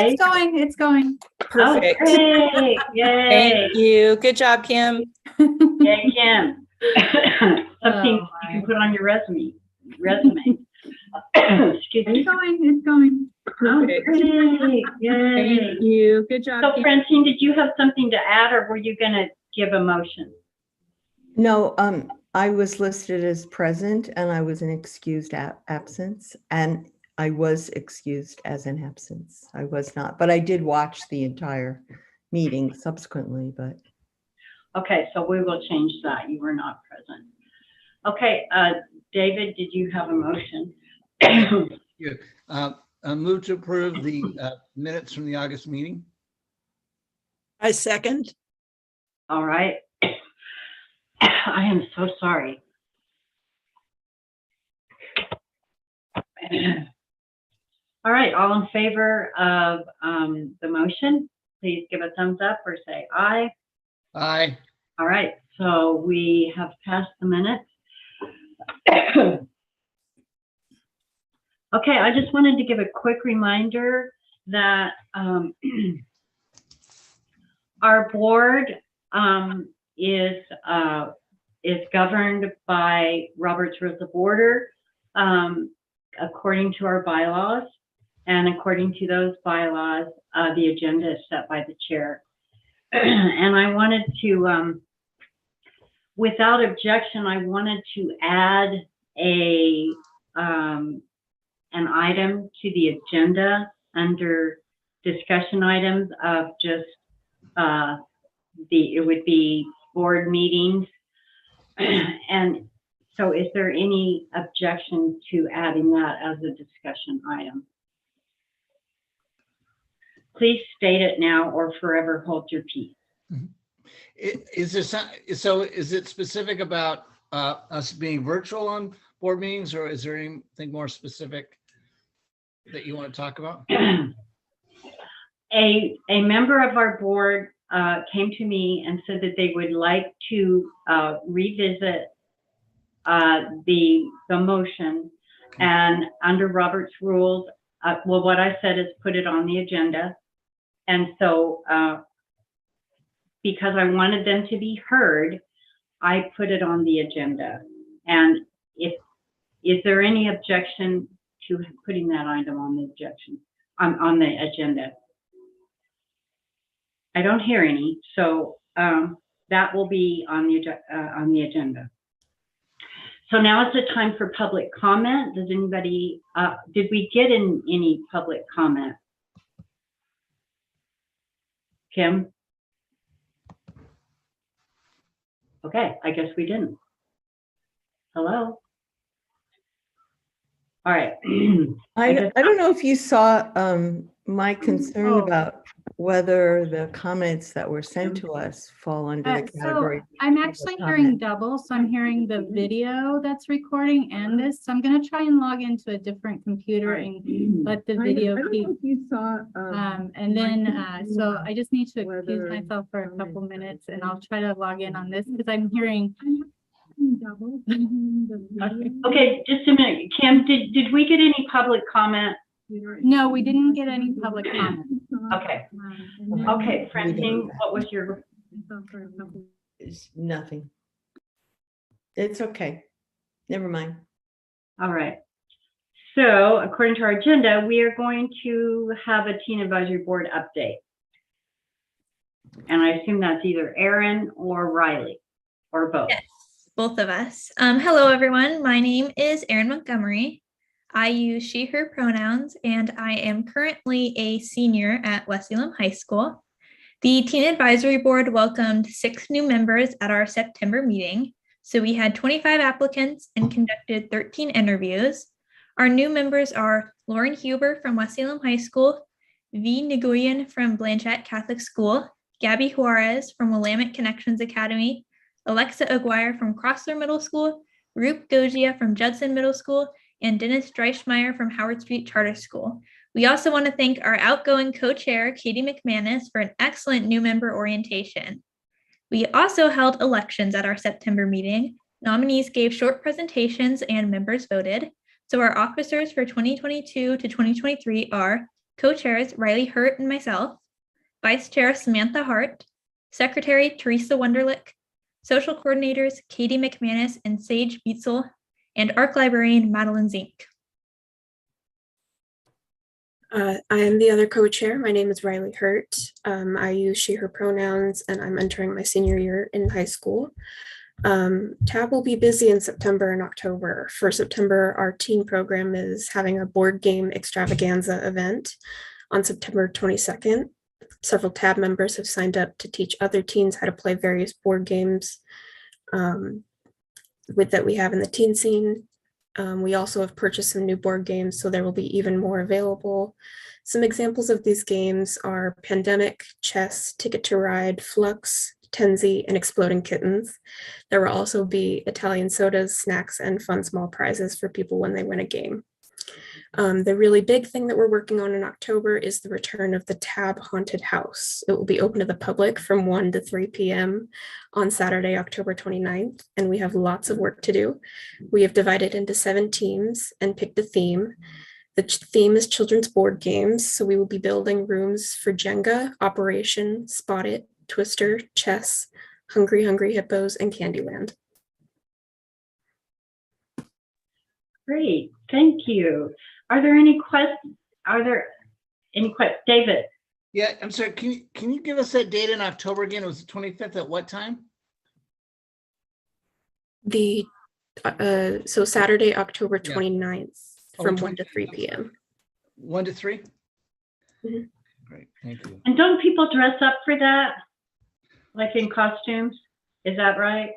It's going. It's going. Perfect. Oh, great. Yay. Thank you. Good job, Kim. Yay, Kim. Something you can put on your resume. Excuse me. It's going. It's going. Oh, great. Yay. Thank you. Good job, So, Kim. Francine, did you have something to add, or were you going to give a motion? No, I was listed as present and I was an excused absence, and I was excused as an absence. I was not, but I did watch the entire meeting subsequently, but. Okay, so we will change that. You were not present. Okay, David, did you have a motion? I move to approve the minutes from the August meeting. I second. All right. I am so sorry. All right, all in favor of the motion, please give a thumbs up or say aye. Aye. All right, so we have passed the minutes. Okay, I just wanted to give a quick reminder that our board is governed by Robert's Rules of Order according to our bylaws, and according to those bylaws, the agenda is set by the chair. And I wanted to, without objection, I wanted to add an item to the agenda under discussion items of just it would be board meetings. And so is there any objection to adding that as a discussion item? Please state it now or forever hold your peace. Is this so? Is it specific about us being virtual on board meetings, or is there anything more specific that you want to talk about? A member of our board came to me and said that they would like to revisit the motion, and under Robert's rules, well, what I said is put it on the agenda. And so because I wanted them to be heard, I put it on the agenda. And is there any objection to putting that item on the on the agenda? I don't hear any, so that will be on the agenda. So now is the time for public comment. Does anybody, did we get in any public comment? Kim? Okay, I guess we didn't. Hello? All right. I don't know if you saw my concern about whether the comments that were sent to us fall under the category. So I'm actually hearing double. So I'm hearing the video that's recording and this. So I'm going to try and log into a different computer and let the video keep. If you saw, and then, so I just need to excuse myself for a couple minutes and I'll try to log in on this because I'm hearing double. Okay, just a minute. Kim, did we get any public comment? No, we didn't get any public comment. Okay. Okay, Francine, what was your? It's nothing. It's okay. Never mind. All right. So according to our agenda, we are going to have a teen advisory board update. And I assume that's either Erin or Riley or both. Yes, both of us. Hello, everyone. My name is Erin Montgomery. I use she, her pronouns, and I am currently a senior at West Salem High School. The Teen Advisory Board welcomed 6 new members at our September meeting. So we had 25 applicants and conducted 13 interviews. Our new members are Lauren Huber from West Salem High School, V. Nguyen from Blanchette Catholic School, Gabby Juarez from Willamette Connections Academy, Alexa Aguirre from Crossler Middle School, Rup Gogia from Judson Middle School, and Dennis Dreischmeyer from Howard Street Charter School. We also want to thank our outgoing co-chair, Katie McManus, for an excellent new member orientation. We also held elections at our September meeting. Nominees gave short presentations and members voted. So our officers for 2022 to 2023 are co-chairs Riley Hurt and myself, Vice Chair Samantha Hart, Secretary Teresa Wunderlich, social coordinators Katie McManus and Sage Beetzel, and ARC librarian Madeline Zink. I am the other co-chair. My name is Riley Hurt. I use she, her pronouns, and I'm entering my senior year in high school. TAB will be busy in September and October. For September, our teen program is having a board game extravaganza event on September 22nd. Several TAB members have signed up to teach other teens how to play various board games that we have in the teen scene. We also have purchased some new board games, so there will be even more available. Some examples of these games are Pandemic, Chess, Ticket to Ride, Flux, Tenzi, and Exploding Kittens. There will also be Italian sodas, snacks, and fun small prizes for people when they win a game. The really big thing that we're working on in October is the return of the TAB Haunted House. It will be open to the public from 1 to 3 p.m. on Saturday, October 29th, and we have lots of work to do. We have divided into 7 teams and picked a theme. The theme is children's board games, so we will be building rooms for Jenga, Operation, Spot It, Twister, Chess, Hungry Hungry Hippos, and Candyland. Great, thank you. Are there any questions? David? Yeah, I'm sorry. Can you give us that date in October again? It was the 25th at what time? So Saturday, October Yeah. 29th from 1 to 3 p.m. 1 to 3? Mhm. Great, thank you. And don't people dress up for that? Like in costumes? Is that right?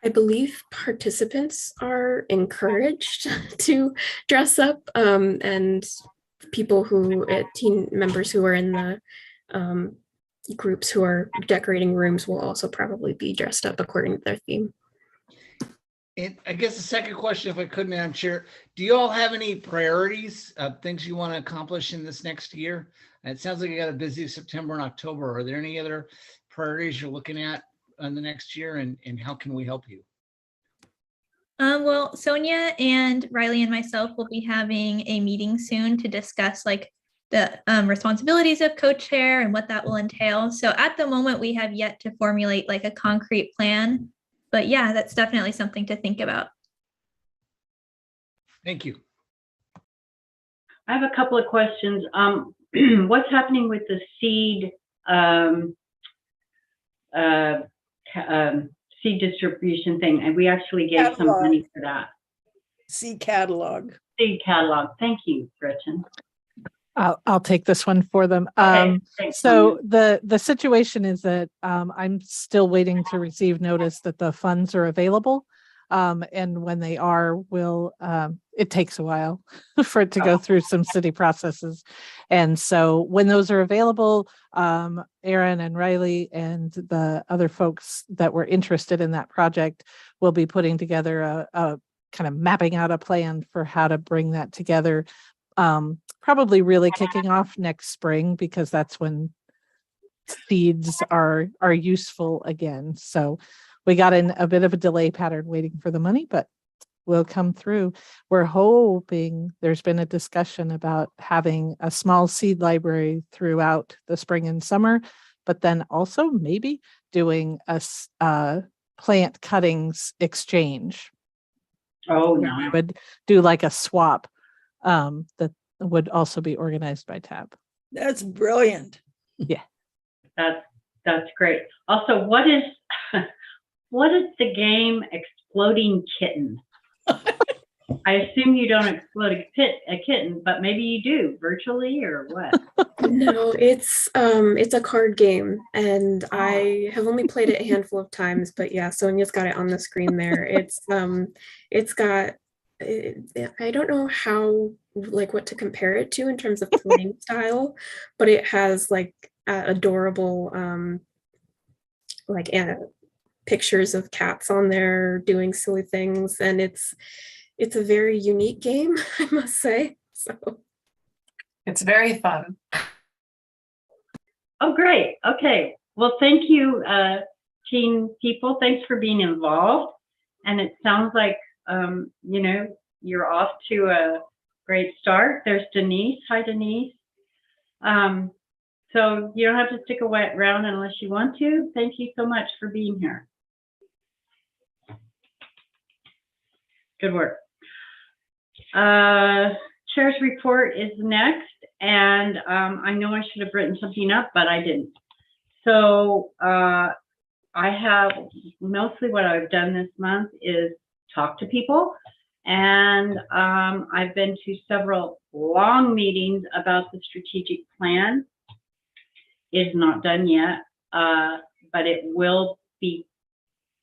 I believe participants are encouraged to dress up, and people teen members who are in the groups who are decorating rooms will also probably be dressed up according to their theme. And I guess the second question, if I could, Madam Chair, do you all have any priorities, things you want to accomplish in this next year? And it sounds like you got a busy September and October. Are there any other priorities you're looking at in the next year, and how can we help you? Well, Sonia and Riley and myself will be having a meeting soon to discuss like the responsibilities of co-chair and what that will entail. So at the moment, we have yet to formulate like a concrete plan, but yeah, that's definitely something to think about. Thank you. I have a couple of questions. What's happening with the seed seed distribution thing? And we actually gave some Catalog. money for that. See catalog. Seed catalog. Thank you, Gretchen. I'll take this one for them. Okay, thanks, So the situation is that I'm still waiting to receive notice that the funds are available. And when they are, it takes a while for it to go through some city processes. And so when those are available, Aaron and Riley and the other folks that were interested in that project will be putting together a kind of mapping out a plan for how to bring that together. Probably really kicking off next spring, because that's when seeds are useful again. So we got in a bit of a delay pattern waiting for the money, but we'll come through. We're hoping, there's been a discussion about having a small seed library throughout the spring and summer, but then also maybe doing a plant cuttings exchange. Oh, We nice. would do like a swap that would also be organized by TAB. That's brilliant. That's great. Also, what is the game Exploding Kitten? I assume you don't explode a kitten, but maybe you do virtually, or what? No, it's a card game, and I have only played it a handful of times, but yeah, Sonia's got it on the screen there. It's got, I don't know how, like, what to compare it to in terms of playing style, but it has like adorable pictures of cats on there doing silly things, and it's a very unique game, I must say. So It's very fun. Oh, great. Okay. Well, thank you, teen people. Thanks for being involved. And it sounds like, you're off to a great start. There's Denise. Hi, Denise. So you don't have to stick around unless you want to. Thank you so much for being here. Good work. Chair's report is next, and I know I should have written something up, but I didn't. So I have mostly what I've done this month is talk to people, and I've been to several long meetings about the strategic plan. It's not done yet, but it will be.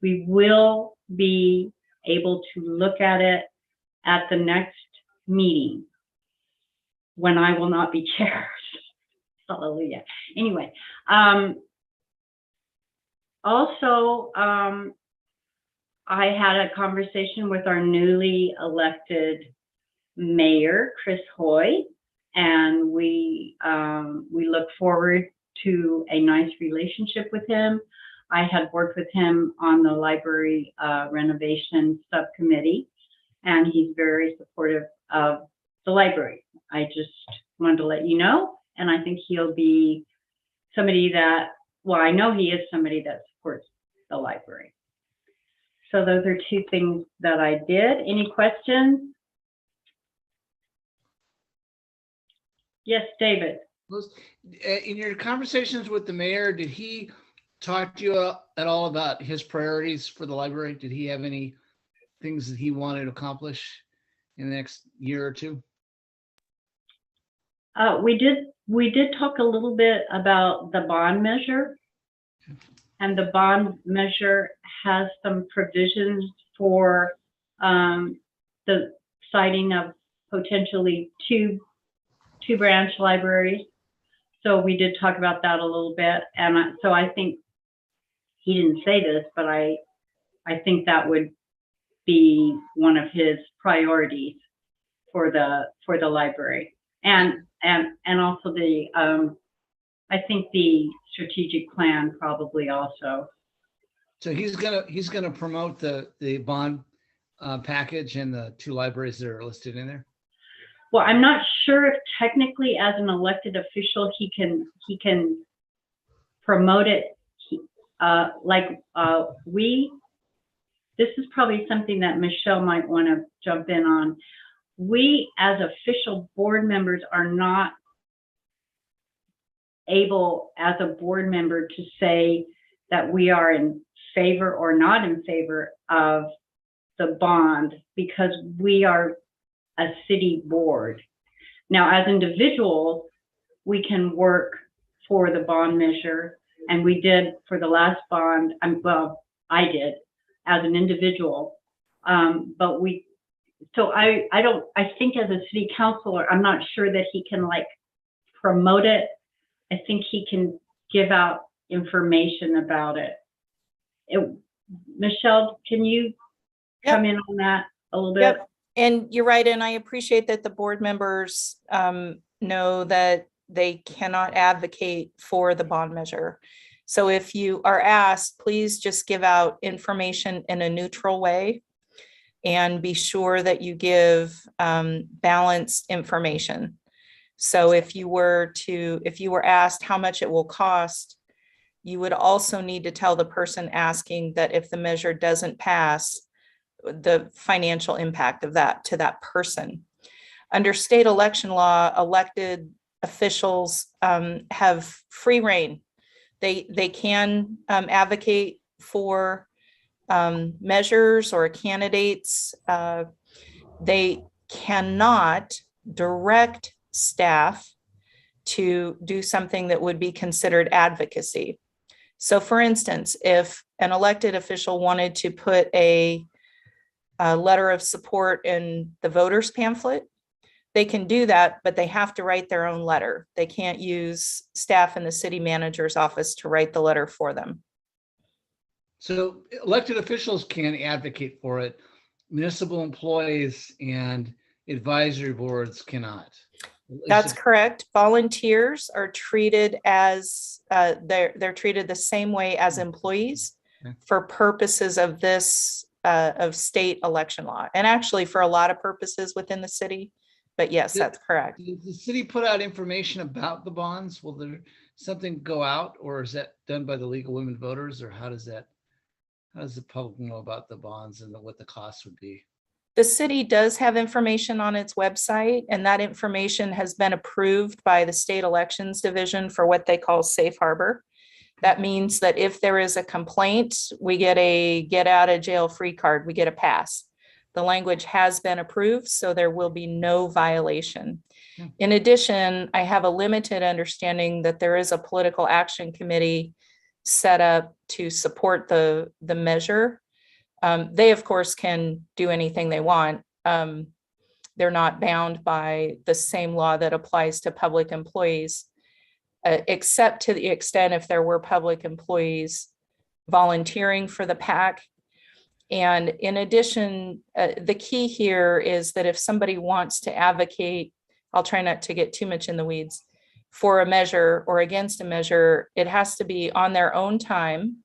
We will be able to look at it at the next meeting when I will not be chair. Hallelujah. Anyway, also, I had a conversation with our newly elected mayor, Chris Hoy, and we look forward to a nice relationship with him. I had worked with him on the library renovation subcommittee, and he's very supportive of the library. I just wanted to let you know, and I think he'll be somebody that, well, I know he is somebody that supports the library. So those are two things that I did. Any questions? Yes, David. In your conversations with the mayor, did he talk to you at all about his priorities for the library? Did he have any things that he wanted to accomplish in the next year or two? We did talk a little bit about the bond measure, and the bond measure has some provisions for the citing of potentially two branch libraries. So we did talk about that a little bit, and so I think he didn't say this, but I think that would be one of his priorities for the library, and also the I think the strategic plan probably also. So he's gonna promote the bond package and the two libraries that are listed in there. Well, I'm not sure if technically as an elected official he can promote it. This is probably something that Michelle might want to jump in on. We as official board members are not able as a board member to say that we are in favor or not in favor of the bond because we are a city board. Now, as individuals, we can work for the bond measure, and we did for the last bond. Well, I did as an individual, but I think as a city councilor, I'm not sure that he can like promote it. I think he can give out information about it. Michelle, can you come in on that a little bit? Yep. And you're right. And I appreciate that the board members know that they cannot advocate for the bond measure. So if you are asked, please just give out information in a neutral way and be sure that you give balanced information. So if you were asked how much it will cost, you would also need to tell the person asking that if the measure doesn't pass, the financial impact of that to that person. Under state election law, elected officials have free rein. They can advocate for measures or candidates. They cannot direct staff to do something that would be considered advocacy. So for instance, if an elected official wanted to put a letter of support in the voters pamphlet, they can do that, but they have to write their own letter. They can't use staff in the city manager's office to write the letter for them. So elected officials can advocate for it. Municipal employees and advisory boards cannot. That's correct. Volunteers are treated as they're treated the same way as employees for purposes of this of state election law, and actually for a lot of purposes within the city. But yes, Did- that's correct. Does the city put out information about the bonds? Will there something go out, or is that done by the League of Women Voters, or how does the public know about the bonds and what the cost would be? The city does have information on its website, and that information has been approved by the State Elections Division for what they call safe harbor. That means that if there is a complaint, we get a get out of jail free card, we get a pass. The language has been approved, so there will be no violation. In addition, I have a limited understanding that there is a political action committee set up to support the measure. They, of course, can do anything they want. They're not bound by the same law that applies to public employees, except to the extent if there were public employees volunteering for the PAC. And in addition, the key here is that if somebody wants to advocate, I'll try not to get too much in the weeds, for a measure or against a measure, it has to be on their own time.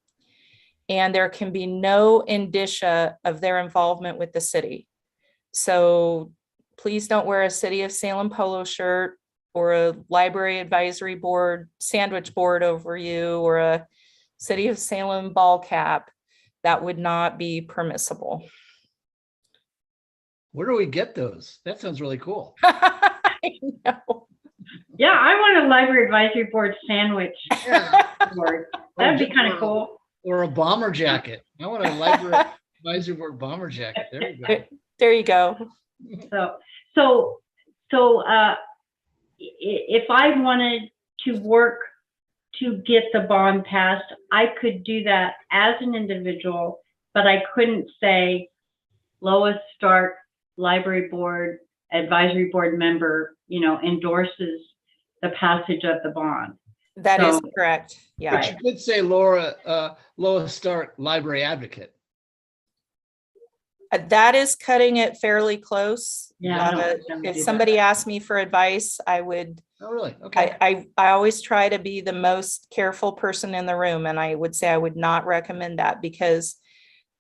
And there can be no indicia of their involvement with the city. So please don't wear a City of Salem polo shirt or a library advisory board sandwich board over you or a City of Salem ball cap. That would not be permissible. Where do we get those? That sounds really cool. I know. Yeah, I want a library advisory board sandwich Yeah. board. That'd be kind of cool. Or a bomber jacket. I want a library advisory board bomber jacket. There you go. There you go. If I wanted to work to get the bond passed, I could do that as an individual, but I couldn't say Lois Stark, library board, advisory board member, endorses the passage of the bond. That is correct. Yeah. But you could say Lois Stark, library advocate. That is cutting it fairly close. Yeah, I don't want them to If do somebody that. asked me for advice, I would, Oh, really? Okay. I always try to be the most careful person in the room. And I would say I would not recommend that because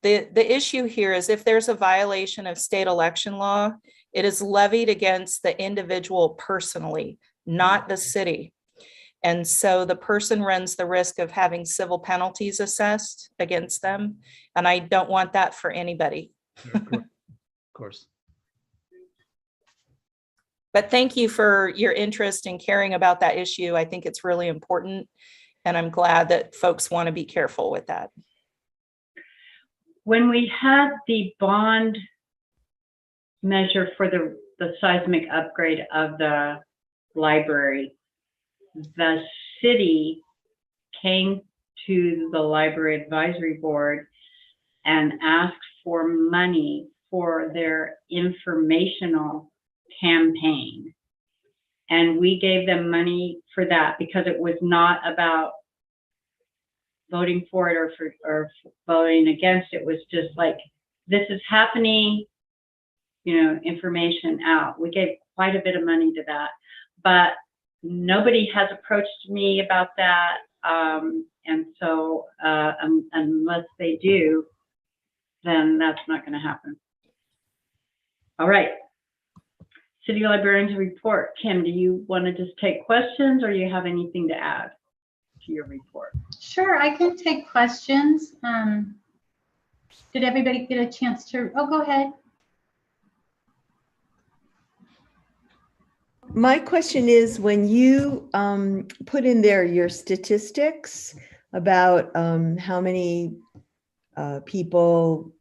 the issue here is if there's a violation of state election law, it is levied against the individual personally, not the city. And so the person runs the risk of having civil penalties assessed against them. And I don't want that for anybody. Of course. But thank you for your interest in caring about that issue. I think it's really important. And I'm glad that folks want to be careful with that. When we had the bond measure for the seismic upgrade of the library, the city came to the library advisory board and asked for money for their informational campaign. And we gave them money for that because it was not about voting for it or voting against it. It was just like, this is happening, information out. We gave quite a bit of money to that, but nobody has approached me about that. And so unless they do, then that's not going to happen. All right. City librarians report. Kim, do you want to just take questions or you have anything to add to your report? Sure, I can take questions. Did everybody get a chance to, go ahead. My question is, when you put in there your statistics about how many people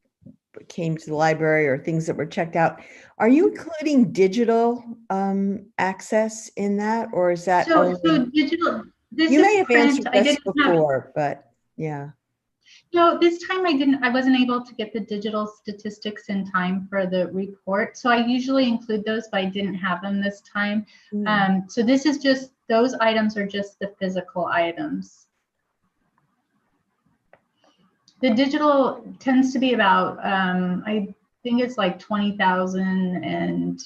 came to the library or things that were checked out, are you including digital access in that, or is that So only? digital, this You is may have print. answered I this didn't have, before, but yeah. no, this time I wasn't able to get the digital statistics in time for the report. So I usually include those, but I didn't have them this time. So this is just, those items are just the physical items. The digital tends to be about, I think it's like 20,000, and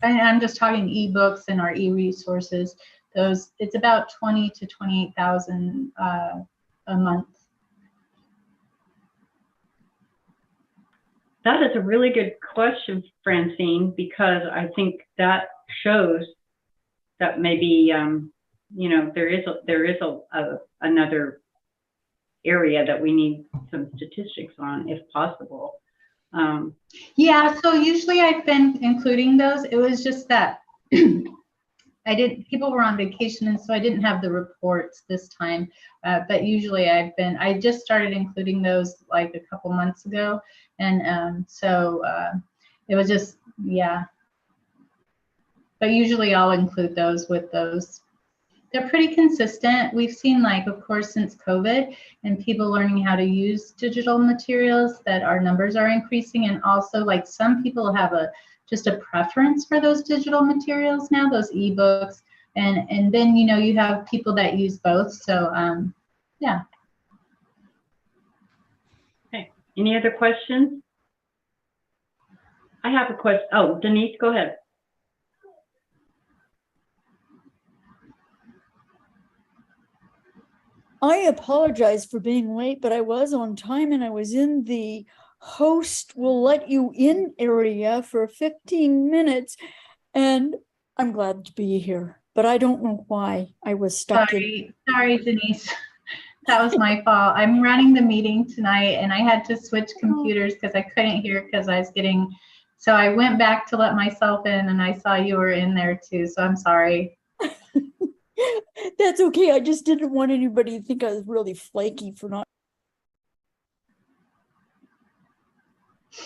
I'm just talking ebooks and our e-resources. Those, it's about 20 to 28,000 a month. That is a really good question, Francine, because I think that shows that maybe, there is another area that we need some statistics on, if possible. Yeah, so usually I've been including those. It was just that people were on vacation, and so I didn't have the reports this time. But usually I just started including those like a couple months ago. And so it was just, yeah. But usually I'll include those with those. They're pretty consistent. We've seen, like, of course, since COVID and people learning how to use digital materials, that our numbers are increasing. And also, like, some people have just a preference for those digital materials now, those ebooks. And then, you have people that use both. So, yeah. Okay. Any other questions? I have a question. Oh, Denise, go ahead. I apologize for being late, but I was on time and I was in the host will let you in area for 15 minutes. And I'm glad to be here, but I don't know why I was stuck. Sorry, Denise. That was my fault. I'm running the meeting tonight and I had to switch computers because I couldn't hear because I was so I went back to let myself in and I saw you were in there too. So I'm sorry. That's okay. I just didn't want anybody to think I was really flaky for not.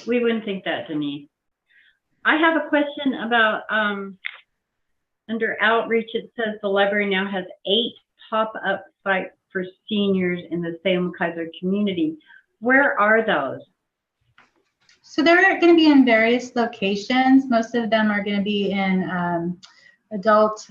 We wouldn't think that, Denise. I have a question about under outreach. It says the library now has 8 pop-up sites for seniors in the Salem Kaiser community. Where are those? So they're going to be in various locations. Most of them are going to be in adult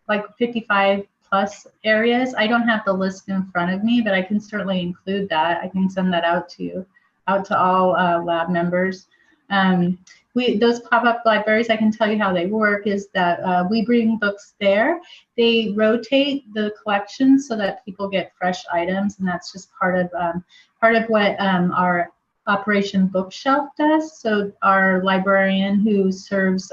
like 55 plus areas. I don't have the list in front of me, but I can certainly include that. I can send that out to all lab members. Those pop-up libraries, I can tell you how they work is that we bring books there. They rotate the collections so that people get fresh items, and that's just part of what our Operation Bookshelf does. So our librarian who serves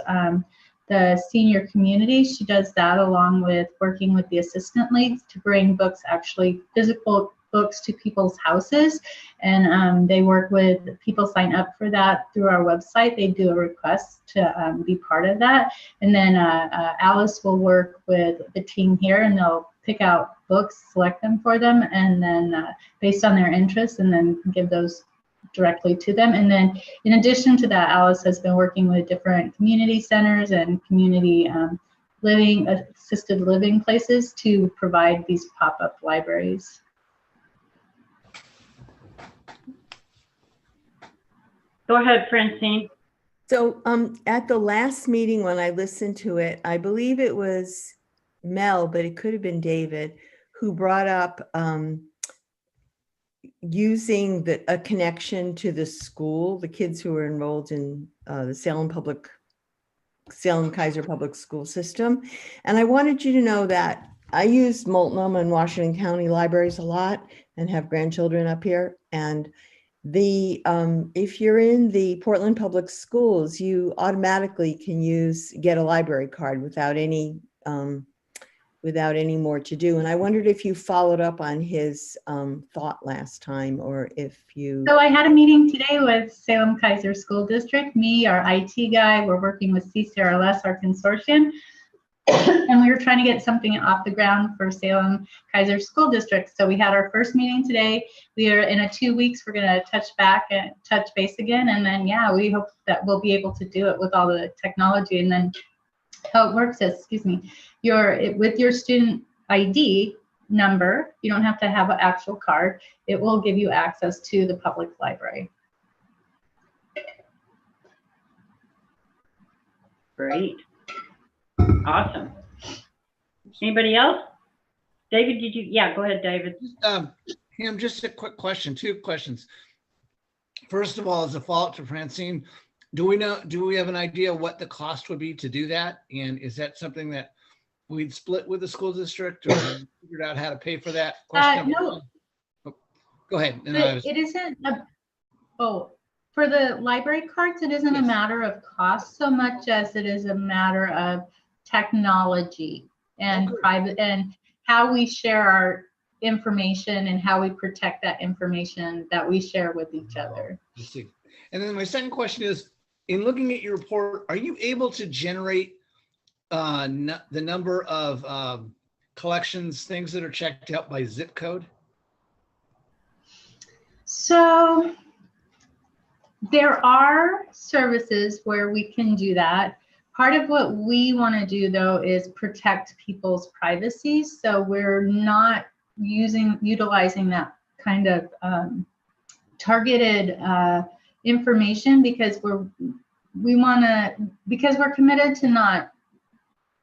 the senior community, she does that along with working with the assistant leagues to bring books, actually physical books, to people's houses. And they work with people, sign up for that through our website. They do a request to be part of that. And then Alice will work with the team here and they'll pick out books, select them for them, and then based on their interests, and then give those directly to them. And then in addition to that, Alice has been working with different community centers and community assisted living places to provide these pop-up libraries. Go ahead, Francine. So at the last meeting when I listened to it, I believe it was Mel, but it could have been David, who brought up using a connection to the school, the kids who are enrolled in the Salem Kaiser Public School System. And I wanted you to know that I use Multnomah and Washington County libraries a lot and have grandchildren up here. And if you're in the Portland Public Schools, you automatically can get a library card without any more to do. And I wondered if you followed up on his thought last time, or if you. So I had a meeting today with Salem Kaiser School District. Me, our IT guy, we're working with CCRLS, our consortium, and we were trying to get something off the ground for Salem Kaiser School District. So we had our first meeting today. We are in 2 weeks. We're going to touch base again, and then we hope that we'll be able to do it with all the technology. And then how it works is, with your student ID number, you don't have to have an actual card. It will give you access to the public library. Great. Awesome. Anybody else? David, did you? Yeah, go ahead, David. Pam, just a quick question, 2 questions. First of all, as a follow-up to Francine, do we have an idea what the cost would be to do that? And is that something that we'd split with the school district, or figured out how to pay for that? No. Go ahead. It isn't Oh, for the library cards, it isn't a Yes. matter of cost so much as it is a matter of technology and Okay. private and how we share our information and how we protect that information that we share with each other. I see. And then my second question is, in looking at your report, are you able to generate the number of collections, things that are checked out by zip code? So there are services where we can do that. Part of what we want to do though is protect people's privacy. So we're not utilizing that kind of targeted information because because we're committed to not,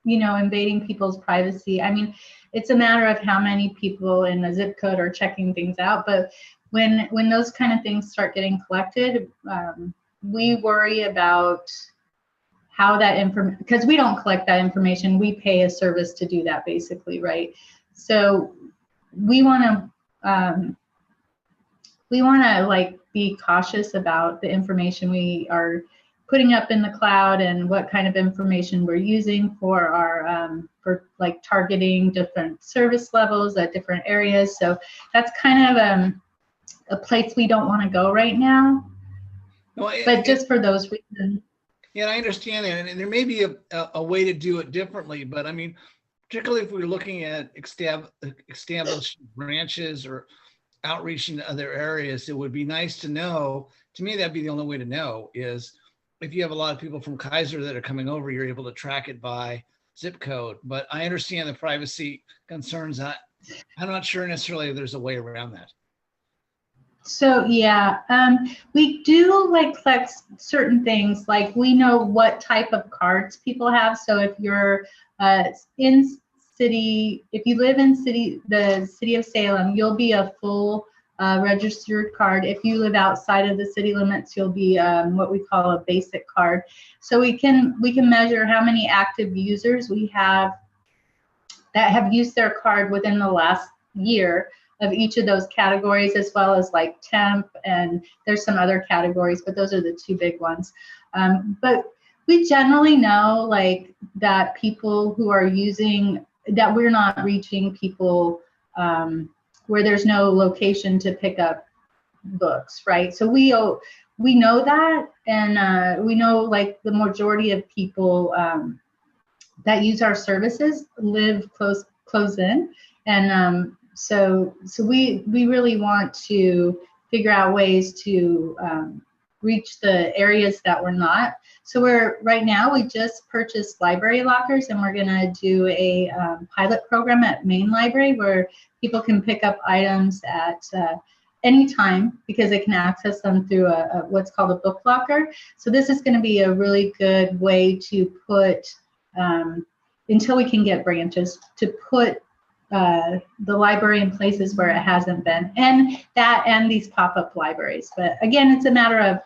invading people's privacy. I mean, it's a matter of how many people in a zip code are checking things out, but when those kind of things start getting collected, we worry about how that information, because we don't collect that information, we pay a service to do that basically, right? So we want to like be cautious about the information we are putting up in the cloud and what kind of information we're using for our for like targeting different service levels at different areas. So that's kind of a place we don't want to go right now. No, But just for those reasons. Yeah, I understand that, and there may be a way to do it differently, but I mean, particularly if we're looking at established branches or outreach into other areas, it would be nice to know. To me, that'd be the only way to know is if you have a lot of people from Kaiser that are coming over, you're able to track it by zip code. But I understand the privacy concerns. I'm not sure necessarily if there's a way around that. So yeah, we do like collect certain things, like we know what type of cards people have. So if you're in city, if you live in the city of Salem, you'll be a full registered card. If you live outside of the city limits, you'll be what we call a basic card. So we can measure how many active users we have that have used their card within the last year of each of those categories, as well as like temp, and there's some other categories, but those are the two big ones. But we generally know like that people who are using, that we're not reaching people where there's no location to pick up books, right? So we know that, and we know like the majority of people that use our services live close in, and so we really want to figure out ways to reach the areas that we're not. So right now we just purchased library lockers, and we're gonna do a pilot program at Main Library where people can pick up items at any time because they can access them through what's called a book locker. So this is gonna be a really good way to put, until we can get branches, to put the library in places where it hasn't been, and these pop-up libraries. But again, it's a matter of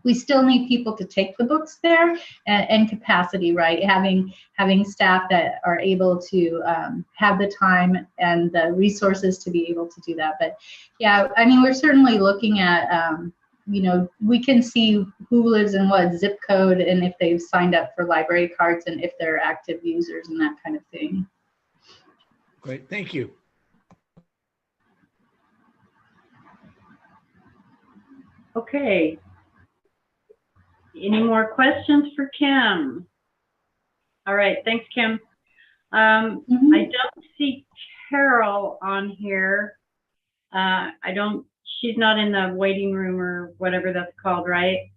we still need people to take the books there, and capacity, right? Having staff that are able to have the time and the resources to be able to do that. But yeah, I mean, we're certainly looking at we can see who lives in what zip code and if they've signed up for library cards and if they're active users and that kind of thing. Great, thank you. Okay. Any more questions for Kim? All right, thanks, Kim. I don't see Carol on here. She's not in the waiting room or whatever that's called, right?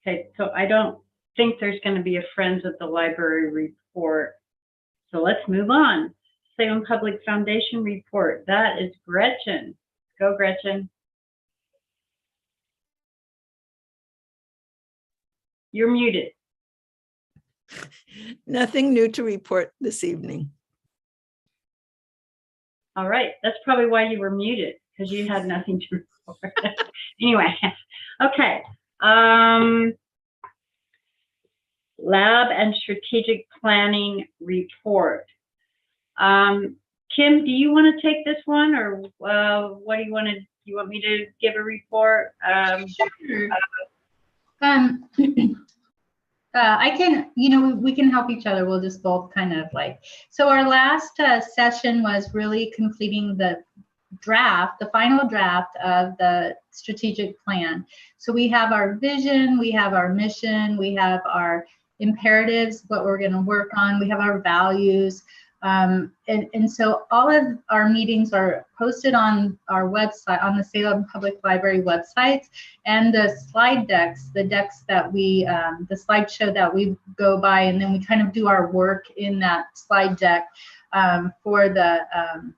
Okay, so I don't think there's going to be a Friends of the Library report. So let's move on. Salem Public Foundation report. That is Gretchen. Go, Gretchen. You're muted. Nothing new to report this evening. All right, that's probably why you were muted, because you had nothing to report. Anyway, okay. Lab and strategic planning report. Kim, do you want to take this one, or what do you want to you want me to give a report? Sure. I can, we can help each other. We'll just both kind of like, so our last session was really completing the final draft of the strategic plan. So we have our vision, we have our mission, we have our imperatives, what we're going to work on, we have our values. And so all of our meetings are posted on our website, on the Salem Public Library website, and the slide decks, the slideshow that we go by, and then we kind of do our work in that slide deck for the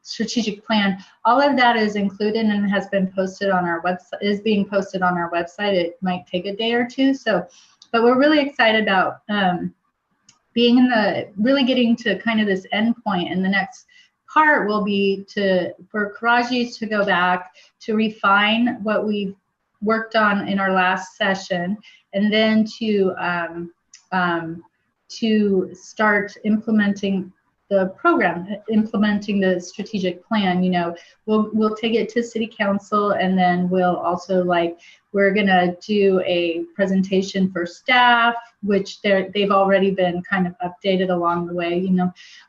strategic plan. All of that is included and has been posted on our website, is being posted on our website. It might take a day or two. So, but we're really excited about being really getting to kind of this end point. And the next part will be for Karaji to go back to refine what we've worked on in our last session, and then to start implementing the program, implementing the strategic plan. We'll take it to City Council, and then we'll also we're gonna do a presentation for staff, which they've already been kind of updated along the way.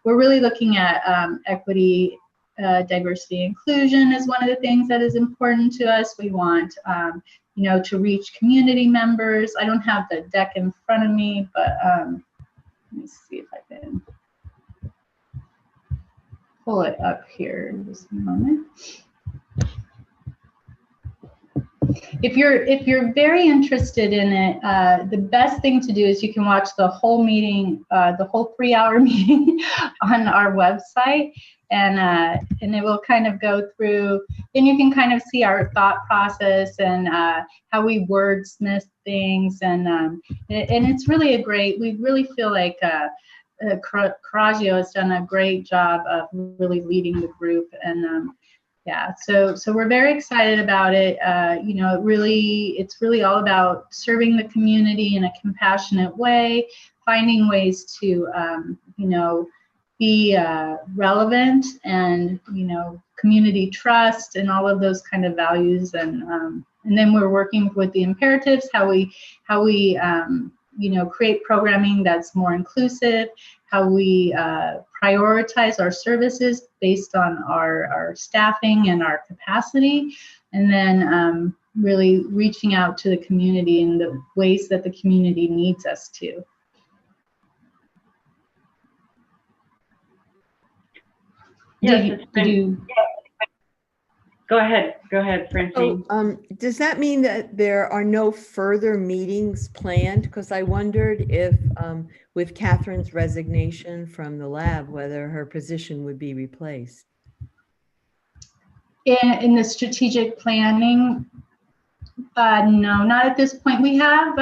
We're really looking at equity, diversity, inclusion is one of the things that is important to us. We want to reach community members. I don't have the deck in front of me, but let me see if I can pull it up here in just a moment. If you're very interested in it, the best thing to do is you can watch the whole meeting, the whole 3-hour meeting on our website, and it will kind of go through. Then you can kind of see our thought process and how we wordsmith things, and it's really we really feel like Coraggio has done a great job of really leading the group, and yeah, so we're very excited about it. It's really all about serving the community in a compassionate way, finding ways to be relevant, and community trust, and all of those kind of values, and then we're working with the imperatives, how we create programming that's more inclusive, how we prioritize our services based on our staffing and our capacity, and then really reaching out to the community in the ways that the community needs us to. Yes, Go ahead, Francine. Does that mean that there are no further meetings planned? Because I wondered if, with Catherine's resignation from the lab, whether her position would be replaced. In the strategic planning, no, not at this point. We have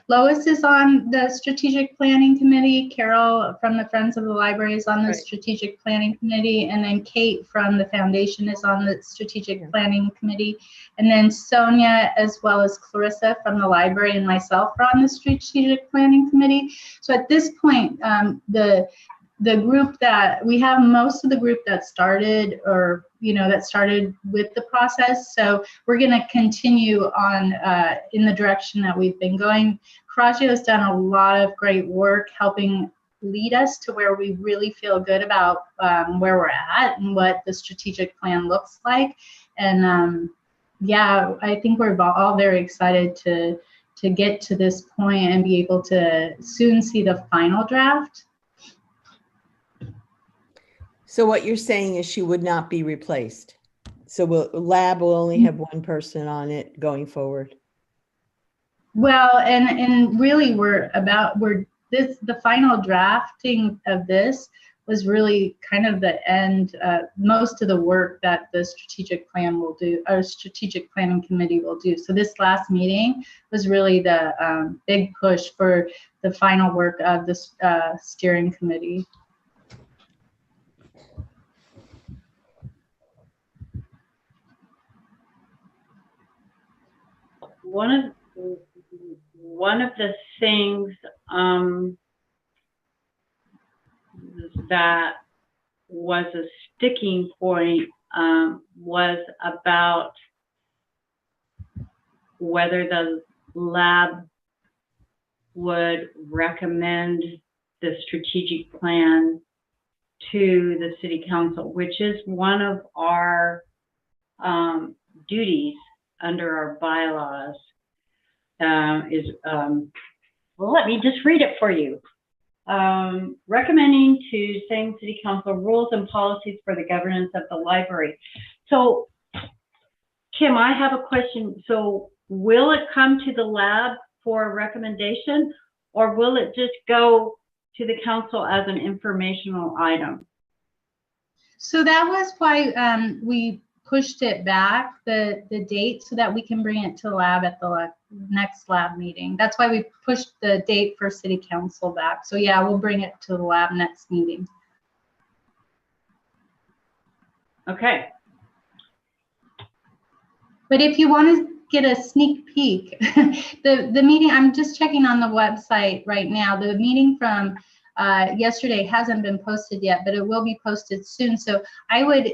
Lois is on the strategic planning committee. Carol from the Friends of the Library is on the strategic planning committee, and then Kate from the foundation is on the strategic planning committee, and then Sonia as well as Clarissa from the library and myself are on the strategic planning committee. So at this point, the group that we have, most of the group that started, or that started with the process. So we're going to continue on in the direction that we've been going. Coraggio has done a lot of great work helping lead us to where we really feel good about where we're at and what the strategic plan looks like. And yeah, I think we're all very excited to get to this point and be able to soon see the final draft. So what you're saying is she would not be replaced. So lab will only have one person on it going forward. Well, and really the final drafting of this was really kind of the end, most of the work that the strategic plan will do, or strategic planning committee will do. So this last meeting was really the big push for the final work of this steering committee. One of the things that was a sticking point was about whether the lab would recommend the strategic plan to the city council, which is one of our duties under our bylaws. Well, let me just read it for you. Recommending to same city council rules and policies for the governance of the library. So, Kim, I have a question. So, will it come to the lab for a recommendation, or will it just go to the council as an informational item? So that was why we pushed it back, the date, so that we can bring it to the lab at the next lab meeting. That's why we pushed the date for city council back. So yeah, we'll bring it to the lab next meeting. Okay. But if you want to get a sneak peek, the meeting, I'm just checking on the website right now. The meeting from yesterday hasn't been posted yet, but it will be posted soon. So I would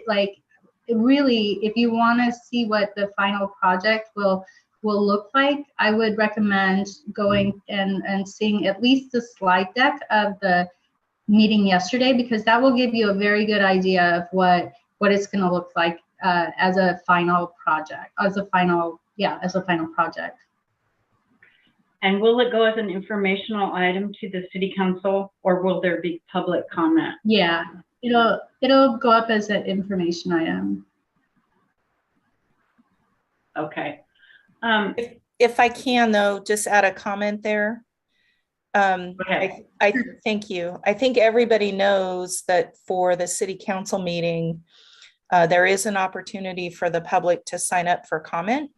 really, if you want to see what the final project will look like, I would recommend going and seeing at least the slide deck of the meeting yesterday, because that will give you a very good idea of what it's going to look like as a final project, as a final project. And will it go as an informational item to the city council, or will there be public comment? Yeah, it'll go up as an information item. Okay. If I can, though, just add a comment there. Okay. I thank you. I think everybody knows that for the city council meeting, there is an opportunity for the public to sign up for comment.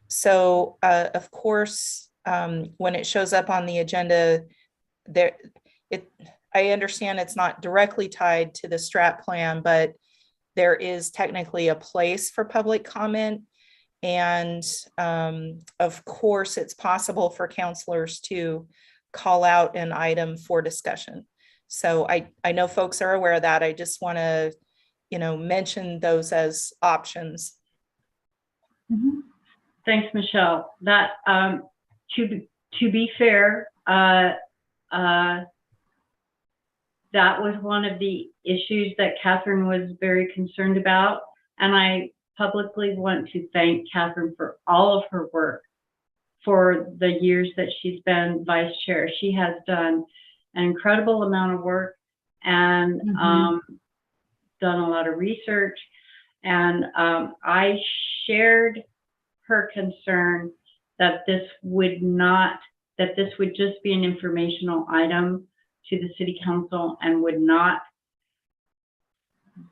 So, of course, when it shows up on the agenda, I understand it's not directly tied to the strat plan, but there is technically a place for public comment. And of course, it's possible for counselors to call out an item for discussion. So I know folks are aware of that. I just want to, mention those as options. Mm-hmm. Thanks, Michelle. That to be fair, that was one of the issues that Catherine was very concerned about, and I publicly want to thank Catherine for all of her work for the years that she's been vice chair. She has done an incredible amount of work and done a lot of research. And I shared her concern that this would just be an informational item to the city council and would not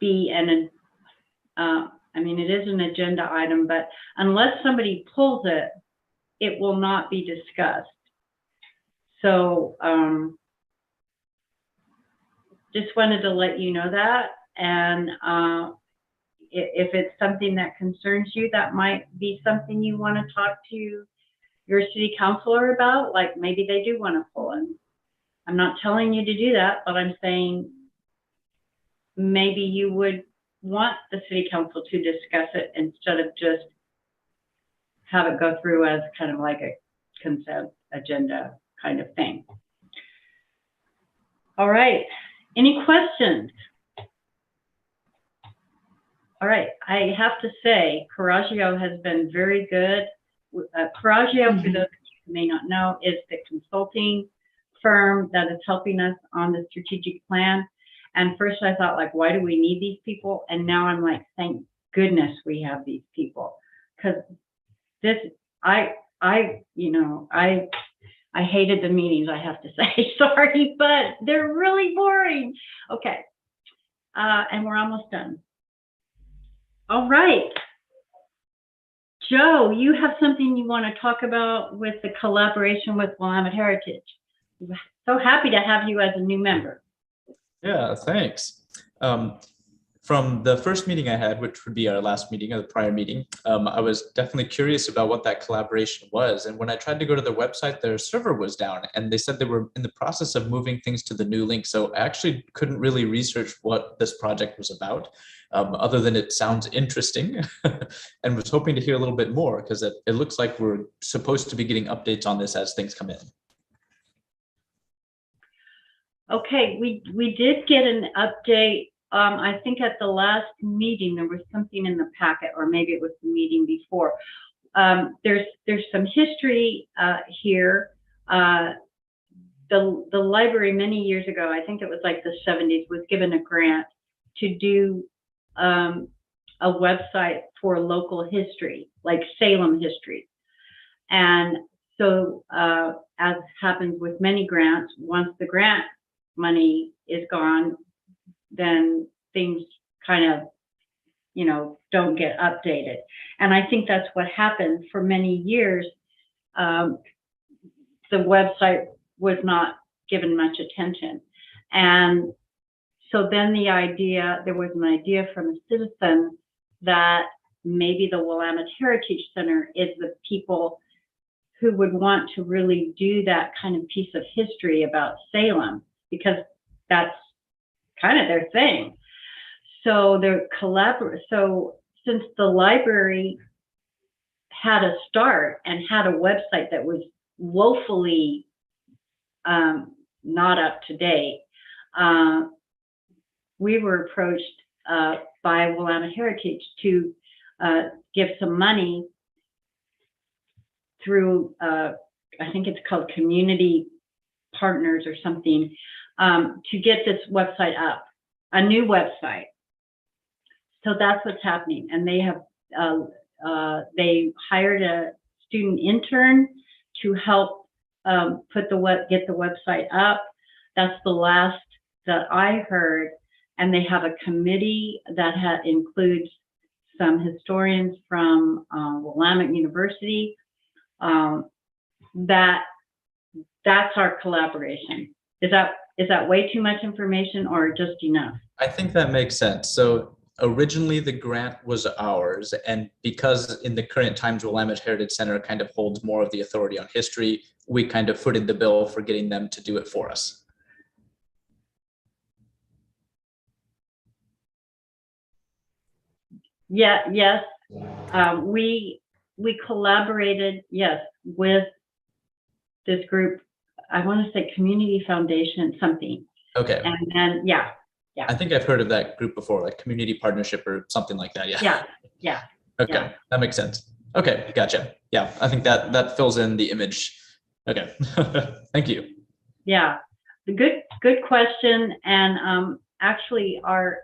be it is an agenda item, but unless somebody pulls it, it will not be discussed. So just wanted to let you know that. And if it's something that concerns you, that might be something you want to talk to your city councilor about. Like maybe they do want to pull it. I'm not telling you to do that, but I'm saying maybe you would want the city council to discuss it instead of just have it go through as kind of like a consent agenda kind of thing. All right, any questions? All right, I have to say, Coraggio has been very good. Coraggio, for those of you who may not know, is the consulting firm that is helping us on the strategic plan. And first I thought, like, why do we need these people? And now I'm like, thank goodness we have these people. Because I hated the meetings, I have to say, sorry, but they're really boring. Okay, and we're almost done. All right. Joe, you have something you want to talk about with the collaboration with Willamette Heritage. So happy to have you as a new member. Yeah, thanks. from the first meeting I had, which would be our last meeting or the prior meeting, I was definitely curious about what that collaboration was. And when I tried to go to their website, their server was down and they said they were in the process of moving things to the new link. So I actually couldn't really research what this project was about, other than it sounds interesting and was hoping to hear a little bit more because it looks like we're supposed to be getting updates on this as things come in. Okay, we did get an update. I think at the last meeting, there was something in the packet, or maybe it was the meeting before. There's some history here. The library many years ago, I think it was like the 70s, was given a grant to do a website for local history, like Salem history. And so as happens with many grants, once the grant money is gone, then things kind of, you know, don't get updated. And I think that's what happened for many years. The website was not given much attention. And so then there was an idea from a citizen that maybe the Willamette Heritage Center is the people who would want to really do that kind of piece of history about Salem, because that's kind of their thing. So so since the library had a start and had a website that was woefully not up to date, we were approached by Willamette Heritage to give some money through, I think it's called Community Partners or something, to get this website up, a new website. So that's what's happening. And they have, they hired a student intern to help get the website up. That's the last that I heard. And they have a committee that includes some historians from Willamette University. That's our collaboration. Is that way too much information or just enough? I think that makes sense. So originally the grant was ours, and because in the current times Willamette Heritage Center kind of holds more of the authority on history, we kind of footed the bill for getting them to do it for us. Yeah, yes. We collaborated, yes, with this group. I want to say Community Foundation something. Okay. And then, yeah. I think I've heard of that group before, like Community Partnership or something like that. Yeah. Okay, yeah. That makes sense. Okay, gotcha. Yeah, I think that fills in the image. Okay, thank you. Yeah, good question. And actually, our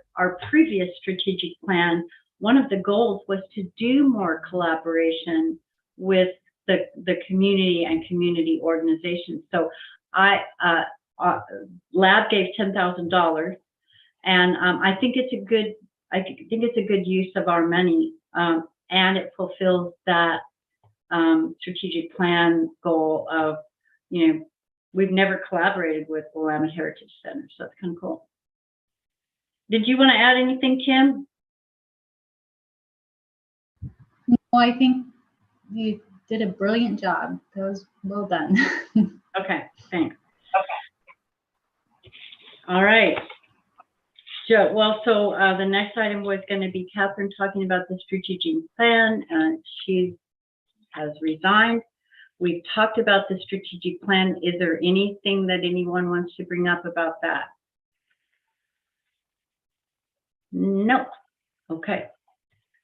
previous strategic plan, one of the goals was to do more collaboration with the community and community organizations. So Lab gave $10,000, and I think it's a good use of our money, and it fulfills that strategic plan goal of, you know, we've never collaborated with Willamette Heritage Center, so it's kind of cool. Did you want to add anything, Kim? No, I think you did a brilliant job. That was well done. Okay, thanks. Okay. All right. Well, so the next item was going to be Catherine talking about the strategic plan. She has resigned. We've talked about the strategic plan. Is there anything that anyone wants to bring up about that? No. Okay.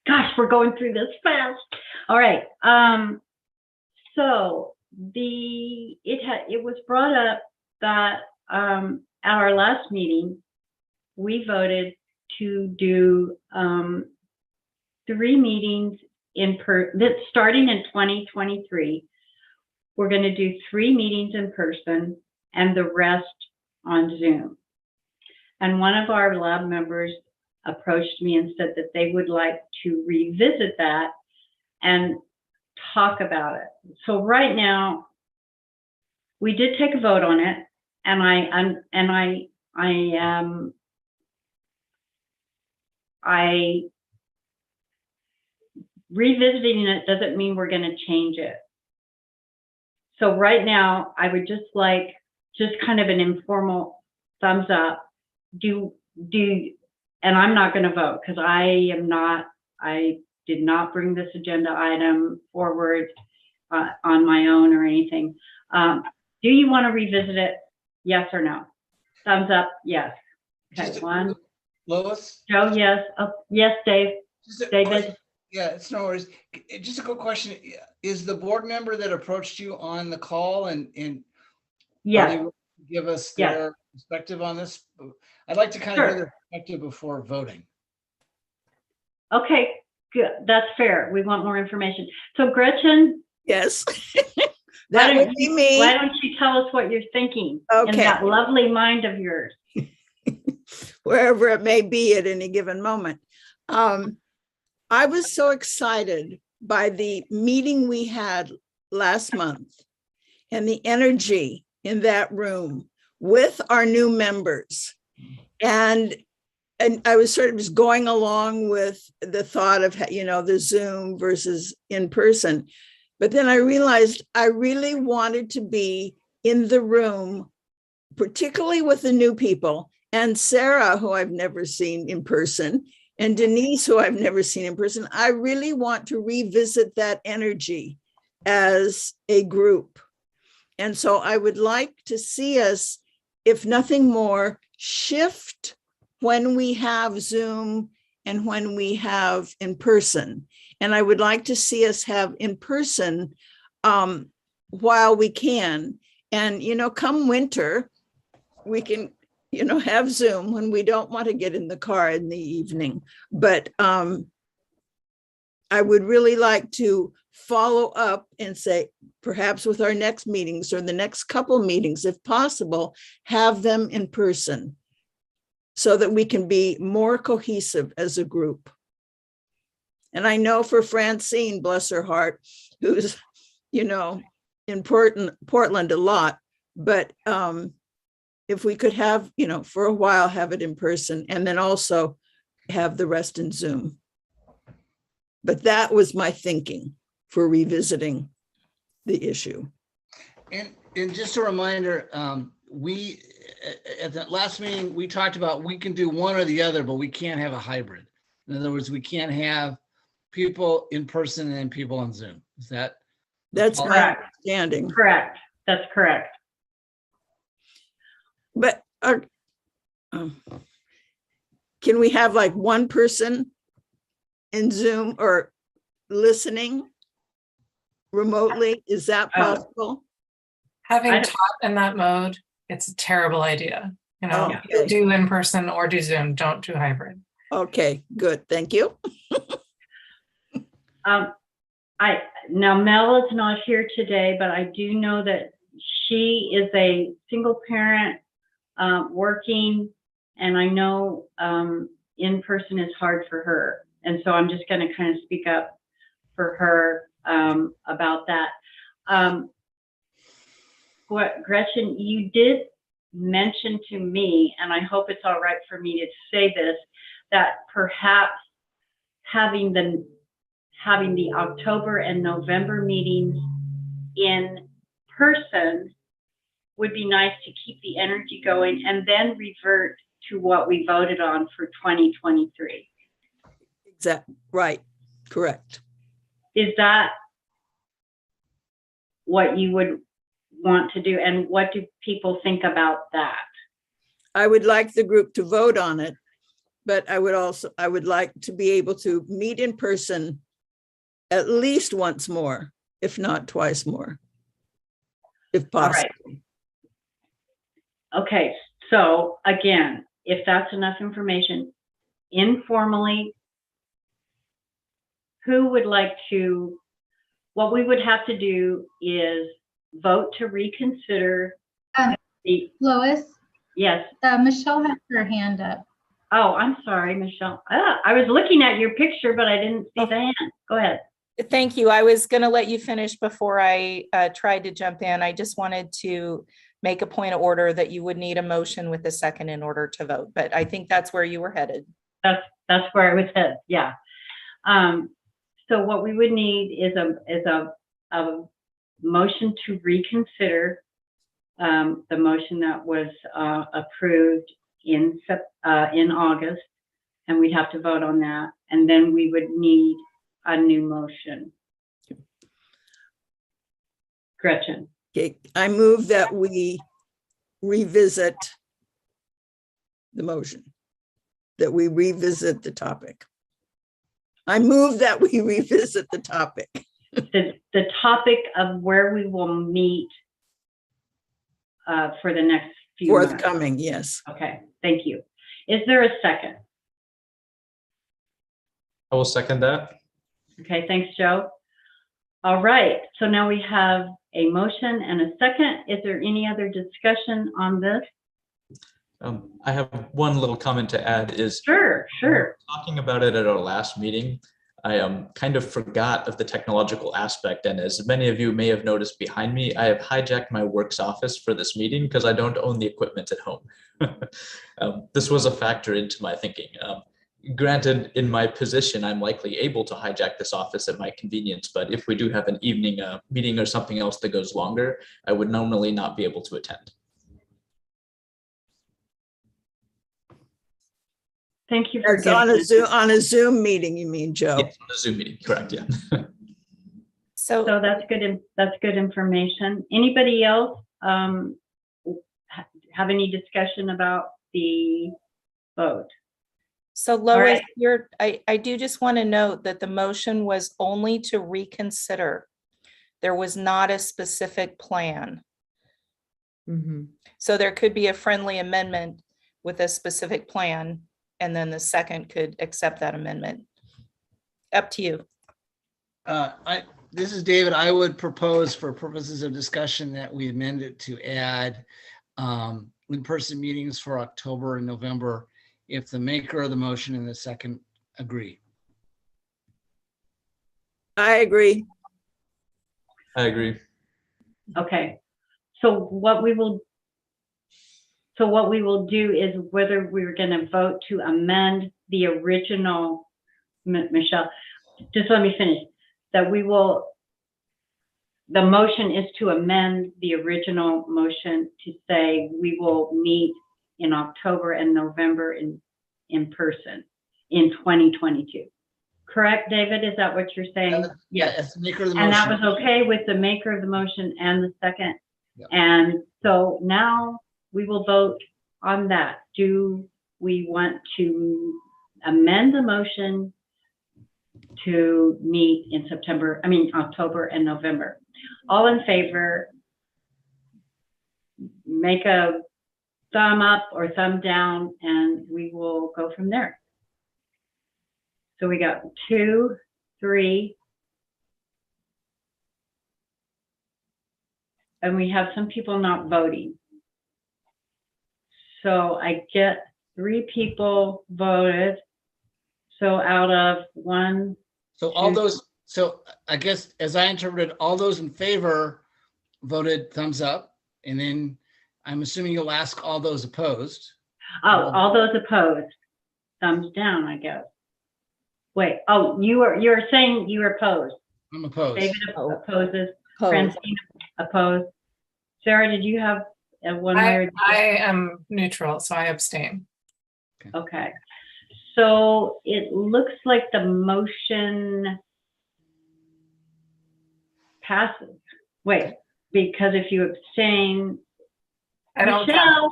Gosh, we're going through this fast. All right. So it was brought up that at our last meeting, we voted to do 3 meetings starting in 2023. We're going to do 3 meetings in person and the rest on Zoom. And one of our lab members approached me and said that they would like to revisit that and talk about it. So right now, we did take a vote on it, and I am revisiting it doesn't mean we're going to change it. So right now, I would just like kind of an informal thumbs up. And I'm not going to vote because I did not bring this agenda item forward on my own or anything. Do you want to revisit it? Yes or no? Thumbs up, yes. Okay, one. Lois? Joe, yes. Oh, yes, Dave. David? Yeah, it's no worries. Just a quick question. Is the board member that approached you on the call and yes. are they willing to give us their perspective on this? I'd like to kind of hear their perspective before voting. Okay, good. That's fair. We want more information. So Gretchen? Yes. That would be me. Why don't you tell us what you're thinking in that lovely mind of yours? Wherever it may be at any given moment. I was so excited by the meeting we had last month and the energy in that room with our new members. And I was sort of just going along with the thought of, the Zoom versus in person. But then I realized I really wanted to be in the room, particularly with the new people, and Sarah, who I've never seen in person, and Denise, who I've never seen in person. I really want to revisit that energy as a group. And so I would like to see us, if nothing more, shift when we have Zoom and when we have in person. And I would like to see us have in person while we can. And, come winter, we can, have Zoom when we don't want to get in the car in the evening. But I would really like to follow up and say, perhaps with our next meetings or the next couple meetings, if possible, have them in person so that we can be more cohesive as a group. And I know for Francine, bless her heart, who's, in Portland a lot, but if we could have, for a while, have it in person and then also have the rest in Zoom. But that was my thinking for revisiting the issue. And just a reminder, we, at the last meeting, we talked about we can do one or the other, but we can't have a hybrid. In other words, we can't have people in person and people on Zoom. Is that? That's my understanding. Correct. That's correct. But can we have like one person in Zoom or listening remotely? Is that possible? Having taught in that mode, it's a terrible idea. Okay. Do in person or do Zoom, don't do hybrid. Okay, good. Thank you. Now Mel is not here today, but I do know that she is a single parent working, and I know in person is hard for her. And so I'm just going to kind of speak up for her about that. Gretchen, you did mention to me, and I hope it's all right for me to say this, that perhaps having the October and November meetings in person would be nice to keep the energy going and then revert to what we voted on for 2023. Exactly. Right. Correct. Is that what you would want to do? And what do people think about that? I would like the group to vote on it, but I would like to be able to meet in person at least once more, if not twice more, if possible. All right. Okay, so again, if that's enough information, informally, who would like to, what we would have to do is vote to reconsider Lois? Yes. Michelle has her hand up. Oh, I'm sorry, Michelle. I was looking at your picture, but I didn't see the hand. Go ahead. Thank you. I was going to let you finish before I tried to jump in. I just wanted to make a point of order that you would need a motion with a second in order to vote, but I think that's where you were headed. That's where I was headed. Yeah. So what we would need is a motion to reconsider the motion that was approved in August, and we'd have to vote on that, and then we would need a new motion. Gretchen. Okay, I move that we revisit the motion, that we revisit the topic. I move that we revisit the topic. The topic of where we will meet for the next few months. Forthcoming, yes. Okay, thank you. Is there a second? I will second that. Okay, thanks, Joe. All right, so now we have a motion and a second. Is there any other discussion on this? I have one little comment to add is Sure. talking about it at our last meeting, I kind of forgot of the technological aspect. And as many of you may have noticed behind me, I have hijacked my work's office for this meeting because I don't own the equipment at home. This was a factor into my thinking. Granted, in my position, I'm likely able to hijack this office at my convenience, but if we do have an evening meeting or something else that goes longer, I would normally not be able to attend. Thank you for It's on a Zoom meeting, you mean, Joe? Yes, on a Zoom meeting, correct, yeah. So that's good. That's good information. Anybody else have any discussion about the vote? So Lois, right. I do just want to note that the motion was only to reconsider. There was not a specific plan. Mhm. So there could be a friendly amendment with a specific plan, and then the second could accept that amendment. Up to you. This is David. I would propose for purposes of discussion that we amend it to add in-person meetings for October and November if the maker of the motion and the second agree. I agree. I agree. Okay. So what we will do is whether we're going to vote to amend the original, Michelle, just let me finish, that the motion is to amend the original motion to say we will meet in October and November in person in 2022. Correct, David? Is that what you're saying? Yes. As the maker of the And motion. that was okay with the maker of the motion and the second. Yep. And so now we will vote on that. Do we want to amend the motion to meet in October and November? All in favor, make a thumb up or thumb down, and we will go from there. So we got 2, 3, and we have some people not voting. So I get 3 people voted. So out of 1. So all those, so I guess as I interpreted, all those in favor voted thumbs up, and then I'm assuming you'll ask all those opposed. Oh, all those opposed, thumbs down, I guess. Wait, oh, you're saying you are opposed. I'm opposed. David opposes. Francine opposed. Sarah, did you have one word? I am neutral, so I abstain. Okay. So it looks like the motion passes. Wait, because if you abstain, I don't. Michelle,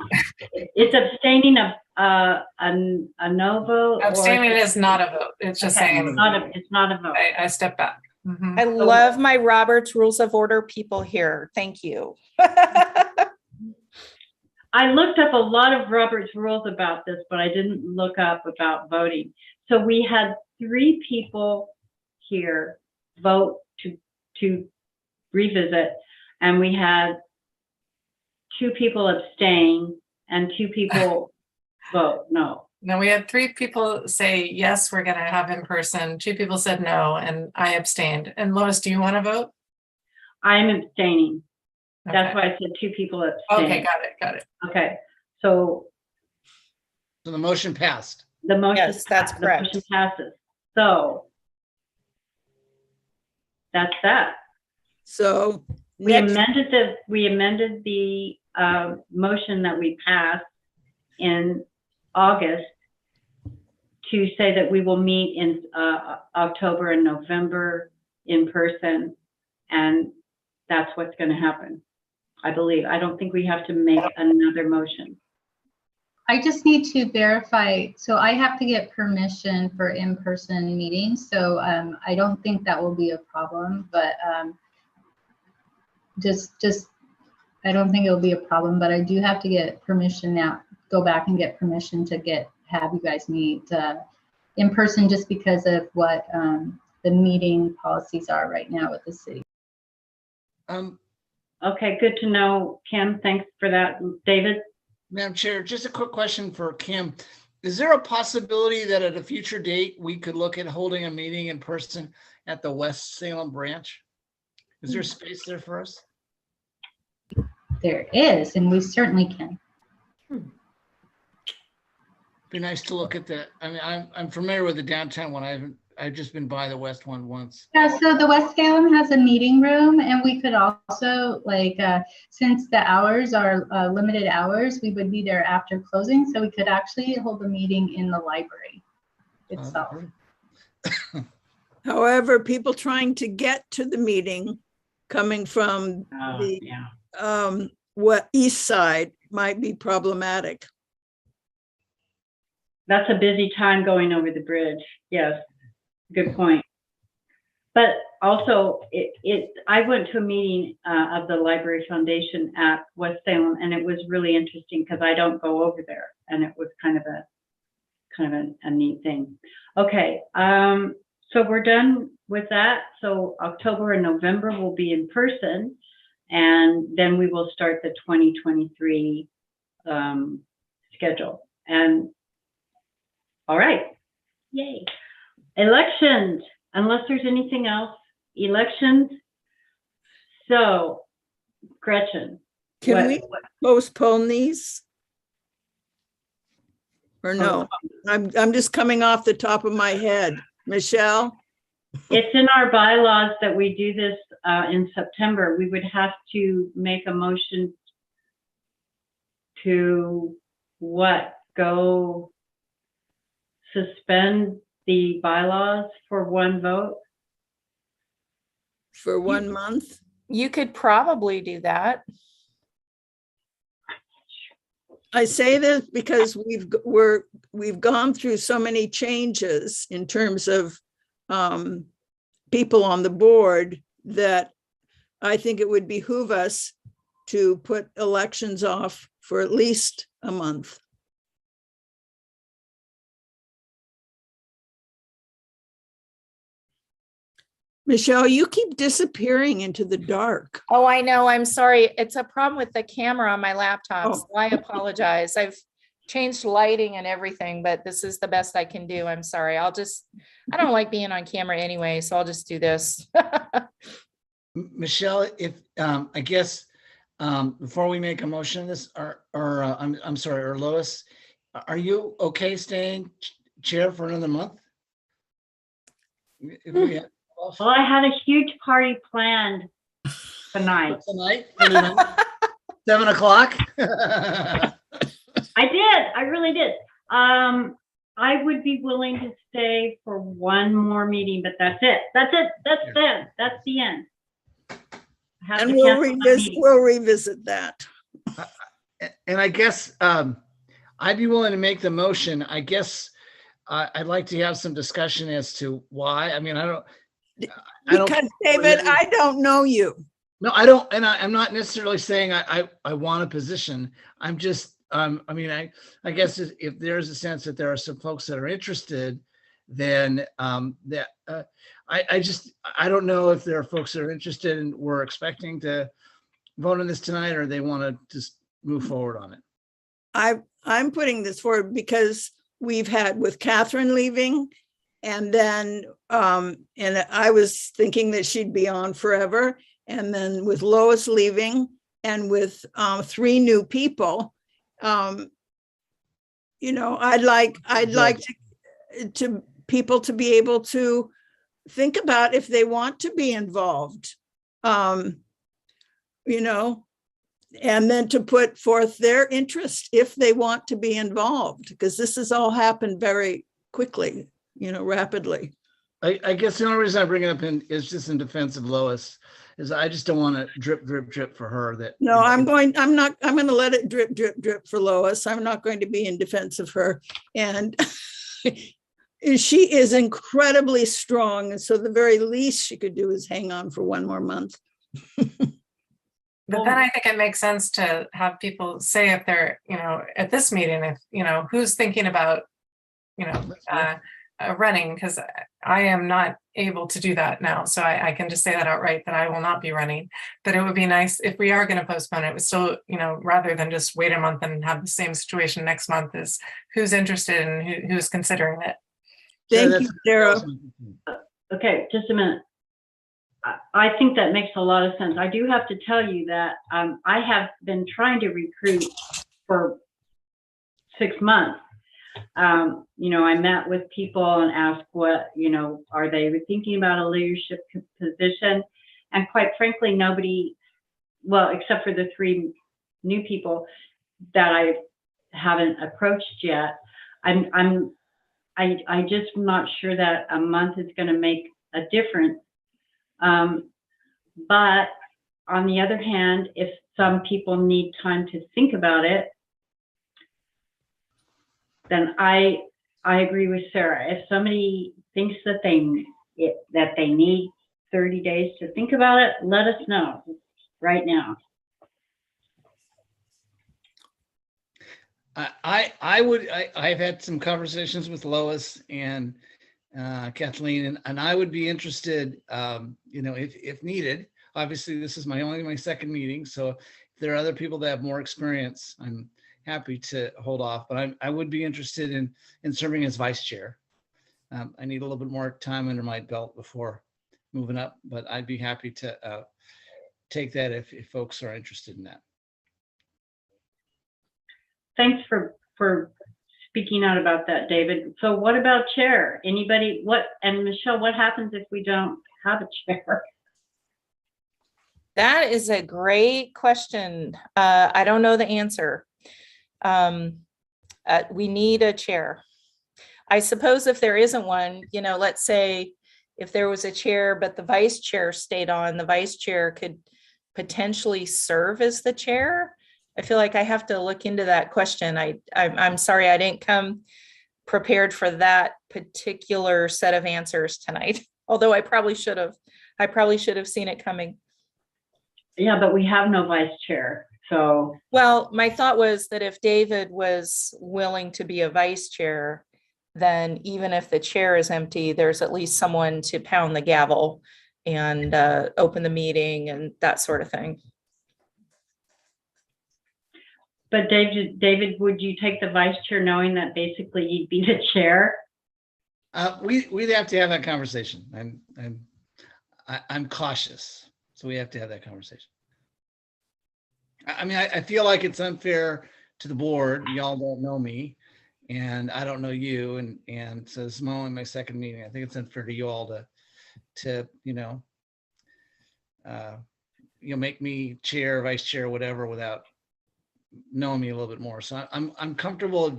it's abstaining of a no vote. Abstaining is not a vote. It's just saying it's not a vote. I step back. I love my Robert's Rules of Order people here. Thank you. I looked up a lot of Robert's rules about this, but I didn't look up about voting. So we had 3 people here vote to revisit, and we had 2 people abstain and 2 people vote no. No, we had 3 people say, yes, we're going to have in person. 2 people said no, and I abstained. And Lois, do you want to vote? I'm abstaining. Okay. That's why I said 2 people abstain. Okay, got it. Okay, so the motion passed. The motion. Yes, that's The correct. motion passes. So that's that. So We next, amended the motion that we passed in August to say that we will meet in October and November in person, and that's what's going to happen, I believe. I don't think we have to make another motion. I just need to verify, so I have to get permission for in-person meetings, so I don't think that will be a problem, but I don't think it'll be a problem, but I do have to get permission now, go back and get permission to have you guys meet in person, just because of what the meeting policies are right now with the city. Okay, good to know, Kim. Thanks for that. David? Madam Chair, just a quick question for Kim. Is there a possibility that at a future date, we could look at holding a meeting in person at the West Salem branch? Is there space there for us? There is, and we certainly can. Be nice to look at that. I mean, I'm familiar with the downtown one. I've just been by the west one once. Yeah, so the West Salem has a meeting room, and we could also, like, since the hours are limited hours, we would be there after closing, so we could actually hold a meeting in the library itself. however, people trying to get to the meeting coming from the east side might be problematic. That's a busy time going over the bridge. Yes, good point. But also, I went to a meeting of the Library Foundation at West Salem, and it was really interesting because I don't go over there, and it was kind of a neat thing. Okay, so we're done with that. So October and November will be in person, and then we will start the 2023 schedule. And all right, yay. Elections, unless there's anything else, elections. So Gretchen. Can we postpone these? Or no? I'm just coming off the top of my head. Michelle? It's in our bylaws that we do this in September. We would have to make a motion to go suspend the bylaws for one vote? For 1 month? You could probably do that. I say this because we've gone through so many changes in terms of people on the board that I think it would behoove us to put elections off for at least a month. Michelle, you keep disappearing into the dark. Oh, I know. I'm sorry. It's a problem with the camera on my laptop. Oh. So I apologize. I've changed lighting and everything, but this is the best I can do. I'm sorry. I don't like being on camera anyway, so I'll just do this. Michelle, if I guess before we make a motion on this, I'm sorry, or Lois, are you okay staying chair for another month? If we have, well, I had a huge party planned tonight. Tonight? 7 o'clock? I really did. I would be willing to stay for one more meeting, but that's it. That's the end. And we'll revisit that. And I guess I'd be willing to make the motion. I guess I'd like to have some discussion as to why. I mean, Because David, I don't know you. No, I don't, and I'm not necessarily saying I want a position. I'm just, I mean, I guess if there's a sense that there are some folks that are interested, then I don't know if there are folks that are interested and we're expecting to vote on this tonight, or they want to just move forward on it. I'm putting this forward because we've had with Catherine leaving, and then and I was thinking that she'd be on forever. And then with Lois leaving and with 3 new people, you know, I'd like to people to be able to think about if they want to be involved. You know, and then to put forth their interest if they want to be involved, because this has all happened very quickly, you know, rapidly. I guess the only reason I bring it up is just in defense of Lois, is I just don't want to drip, drip, drip for her that. No, I'm going to let it drip, drip, drip for Lois. I'm not going to be in defense of her. And she is incredibly strong. And so the very least she could do is hang on for one more month. But then I think it makes sense to have people say if they're, you know, at this meeting, if, you know, who's thinking about, you know, running, because I am not able to do that now. So I can just say that outright, that I will not be running. But it would be nice if we are going to postpone it, we still, you know, rather than just wait a month and have the same situation next month, is who's interested and who's considering it. Thank you, Sarah. Okay, just a minute. I think that makes a lot of sense. I do have to tell you that I have been trying to recruit for 6 months. You know, I met with people and asked what, you know, are they thinking about a leadership position? And quite frankly, nobody, well, except for the 3 new people that I haven't approached yet. I just am not sure that a month is going to make a difference. But on the other hand, if some people need time to think about it, then I agree with Sarah. If somebody thinks that they need 30 days to think about it, let us know right now. I've had some conversations with Lois and Kathleen, and I would be interested, you know, if needed. Obviously, this is only my second meeting, so if there are other people that have more experience, I'm happy to hold off. But I would be interested in serving as vice chair. I need a little bit more time under my belt before moving up, but I'd be happy to take that if folks are interested in that. Thanks for speaking out about that, David. So what about chair? Anybody, and Michelle, what happens if we don't have a chair? That is a great question. I don't know the answer. We need a chair. I suppose if there isn't one, you know, let's say if there was a chair, but the vice chair stayed on, the vice chair could potentially serve as the chair. I feel like I have to look into that question. I'm sorry, I didn't come prepared for that particular set of answers tonight, although I probably should have. I probably should have seen it coming. Yeah, but we have no vice chair, so. Well, my thought was that if David was willing to be a vice chair, then even if the chair is empty, there's at least someone to pound the gavel and open the meeting and that sort of thing. But David, would you take the vice chair knowing that basically you'd be the chair? We'd have to have that conversation. I'm cautious, so we have to have that conversation. I mean, I feel like it's unfair to the board. Y'all don't know me, and I don't know you, and so this is only my second meeting. I think it's unfair to you all to make me chair, vice chair, whatever, without knowing me a little bit more. So I'm comfortable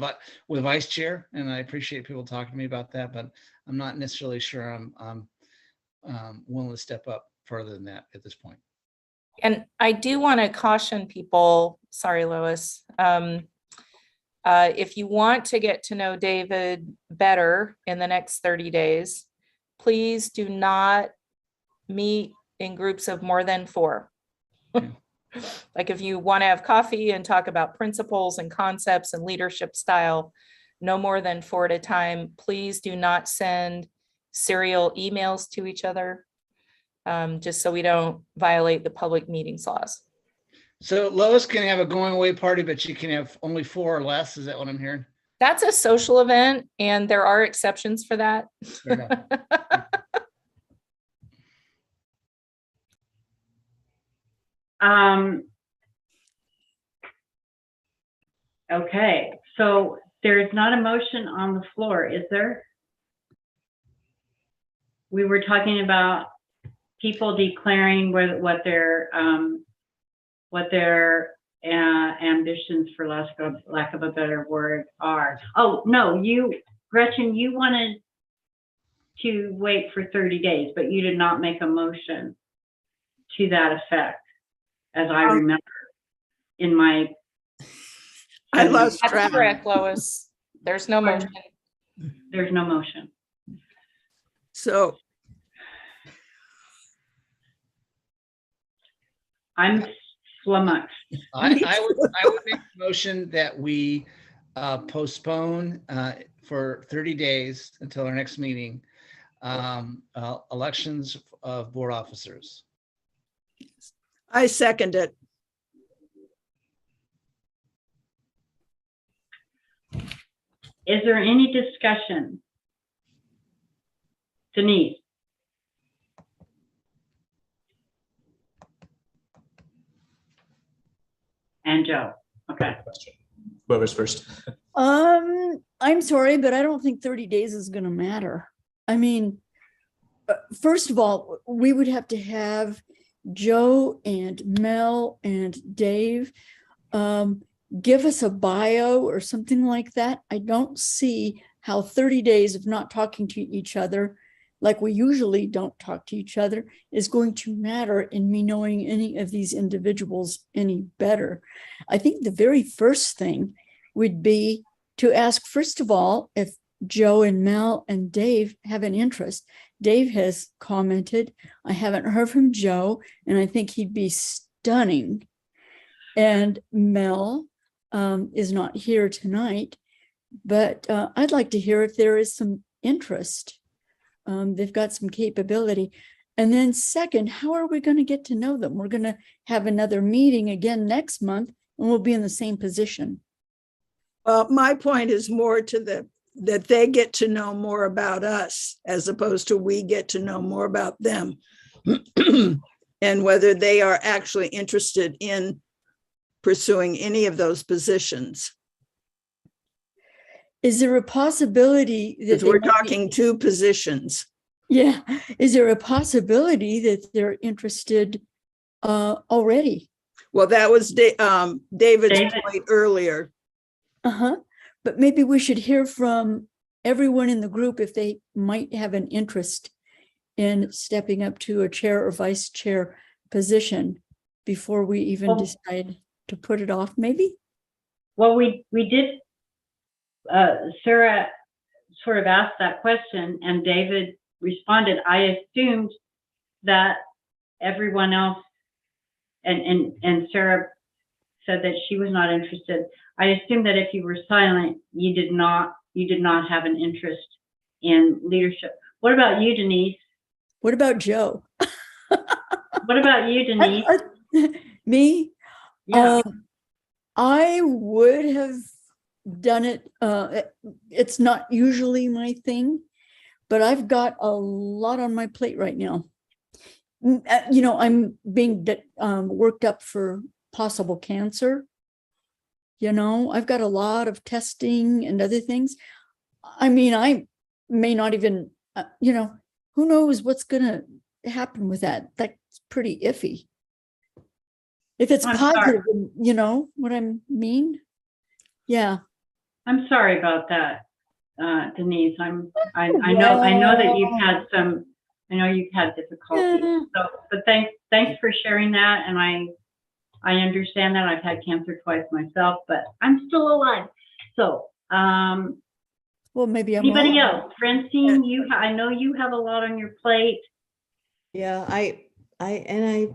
with vice chair, and I appreciate people talking to me about that, but I'm not necessarily sure I'm willing to step up further than that at this point. And I do want to caution people, sorry, Lois, if you want to get to know David better in the next 30 days, please do not meet in groups of more than 4. Like if you want to have coffee and talk about principles and concepts and leadership style, no more than 4 at a time. Please do not send serial emails to each other, just so we don't violate the public meetings laws. So Lois can have a going away party, but she can have only 4 or less. Is that what I'm hearing? That's a social event, and there are exceptions for that. Okay, so There is not a motion on the floor, is there? We were talking about people declaring what their ambitions, for lack of a better word, are. Oh, no, Gretchen, you wanted to wait for 30 days, but you did not make a motion to that effect, as I remember in my. I lost That's track. correct, Lois. There's no motion. There's no motion. So I'm flummoxed. I would make a motion that we postpone for 30 days until our next meeting, elections of board officers. I second it. Is there any discussion? Denise? And Joe? Okay. Whoever's first. I'm sorry, but I don't think 30 days is going to matter. I mean, first of all, we would have to have Joe and Mel and Dave give us a bio or something like that. I don't see how 30 days of not talking to each other, like we usually don't talk to each other, is going to matter in me knowing any of these individuals any better. I think the very first thing would be to ask, first of all, if Joe and Mel and Dave have an interest. Dave has commented, I haven't heard from Joe, and I think he'd be stunning. And Mel is not here tonight, but I'd like to hear if there is some interest. They've got some capability. And then second, how are we going to get to know them? We're going to have another meeting again next month, and we'll be in the same position. Well, my point is more to that they get to know more about us as opposed to we get to know more about them and whether they are actually interested in pursuing any of those positions. Is there a possibility that we're talking two positions? Yeah. Is there a possibility that they're interested already? Well, that was David's point earlier. But maybe we should hear from everyone in the group if they might have an interest in stepping up to a chair or vice chair position before we even decide to put it off, maybe? Well, we did, Sarah sort of asked that question and David responded. I assumed that everyone else, and Sarah said that she was not interested. I assumed that if you were silent, you did not have an interest in leadership. What about you, Denise? What about Joe? What about you, Denise? Me? Yeah. I would have done it. It's not usually my thing, but I've got a lot on my plate right now. You know, I'm being worked up for possible cancer. You know, I've got a lot of testing and other things. I mean, I may not even, you know, who knows what's going to happen with that? That's pretty iffy. If it's positive, you know what I mean? Yeah. I'm sorry about that, Denise. I know that you've had some. I know you've had difficulties. So, but thanks for sharing that. And I understand that. I've had cancer twice myself, but I'm still alive. So, well, maybe I'm anybody else? Francine, I know you have a lot on your plate. Yeah, I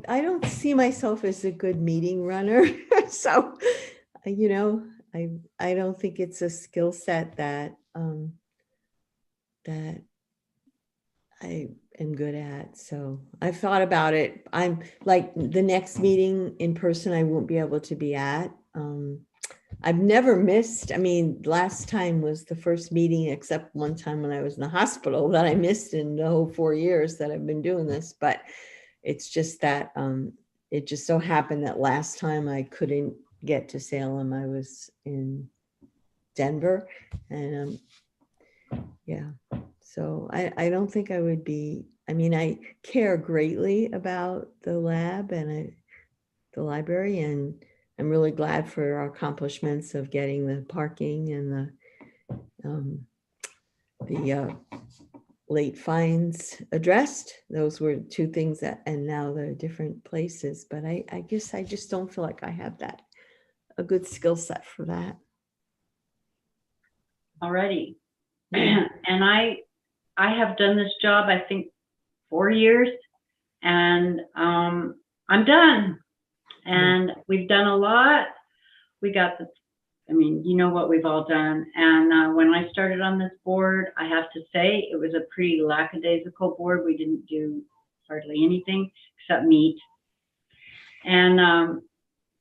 don't see myself as a good meeting runner. So, you know, I don't think it's a skill set that that I am good at. So I've thought about it. I'm like the next meeting in person, I won't be able to be at. I've never missed. I mean, last time was the first meeting, except one time when I was in the hospital that I missed in the whole 4 years that I've been doing this. But it's just that it just so happened that last time I couldn't get to Salem. I was in Denver. And yeah, so I don't think I would be, I mean, I care greatly about the lab and the library, and I'm really glad for our accomplishments of getting the parking and the late fines addressed. Those were two things that, and now they're different places, but I guess I just don't feel like I have a good skill set for that. Already. And I have done this job, I think 4 years, and I'm done. And we've done a lot. We got the, I mean, you know what we've all done. And when I started on this board, I have to say it was a pretty lackadaisical board. We didn't do hardly anything except meet. And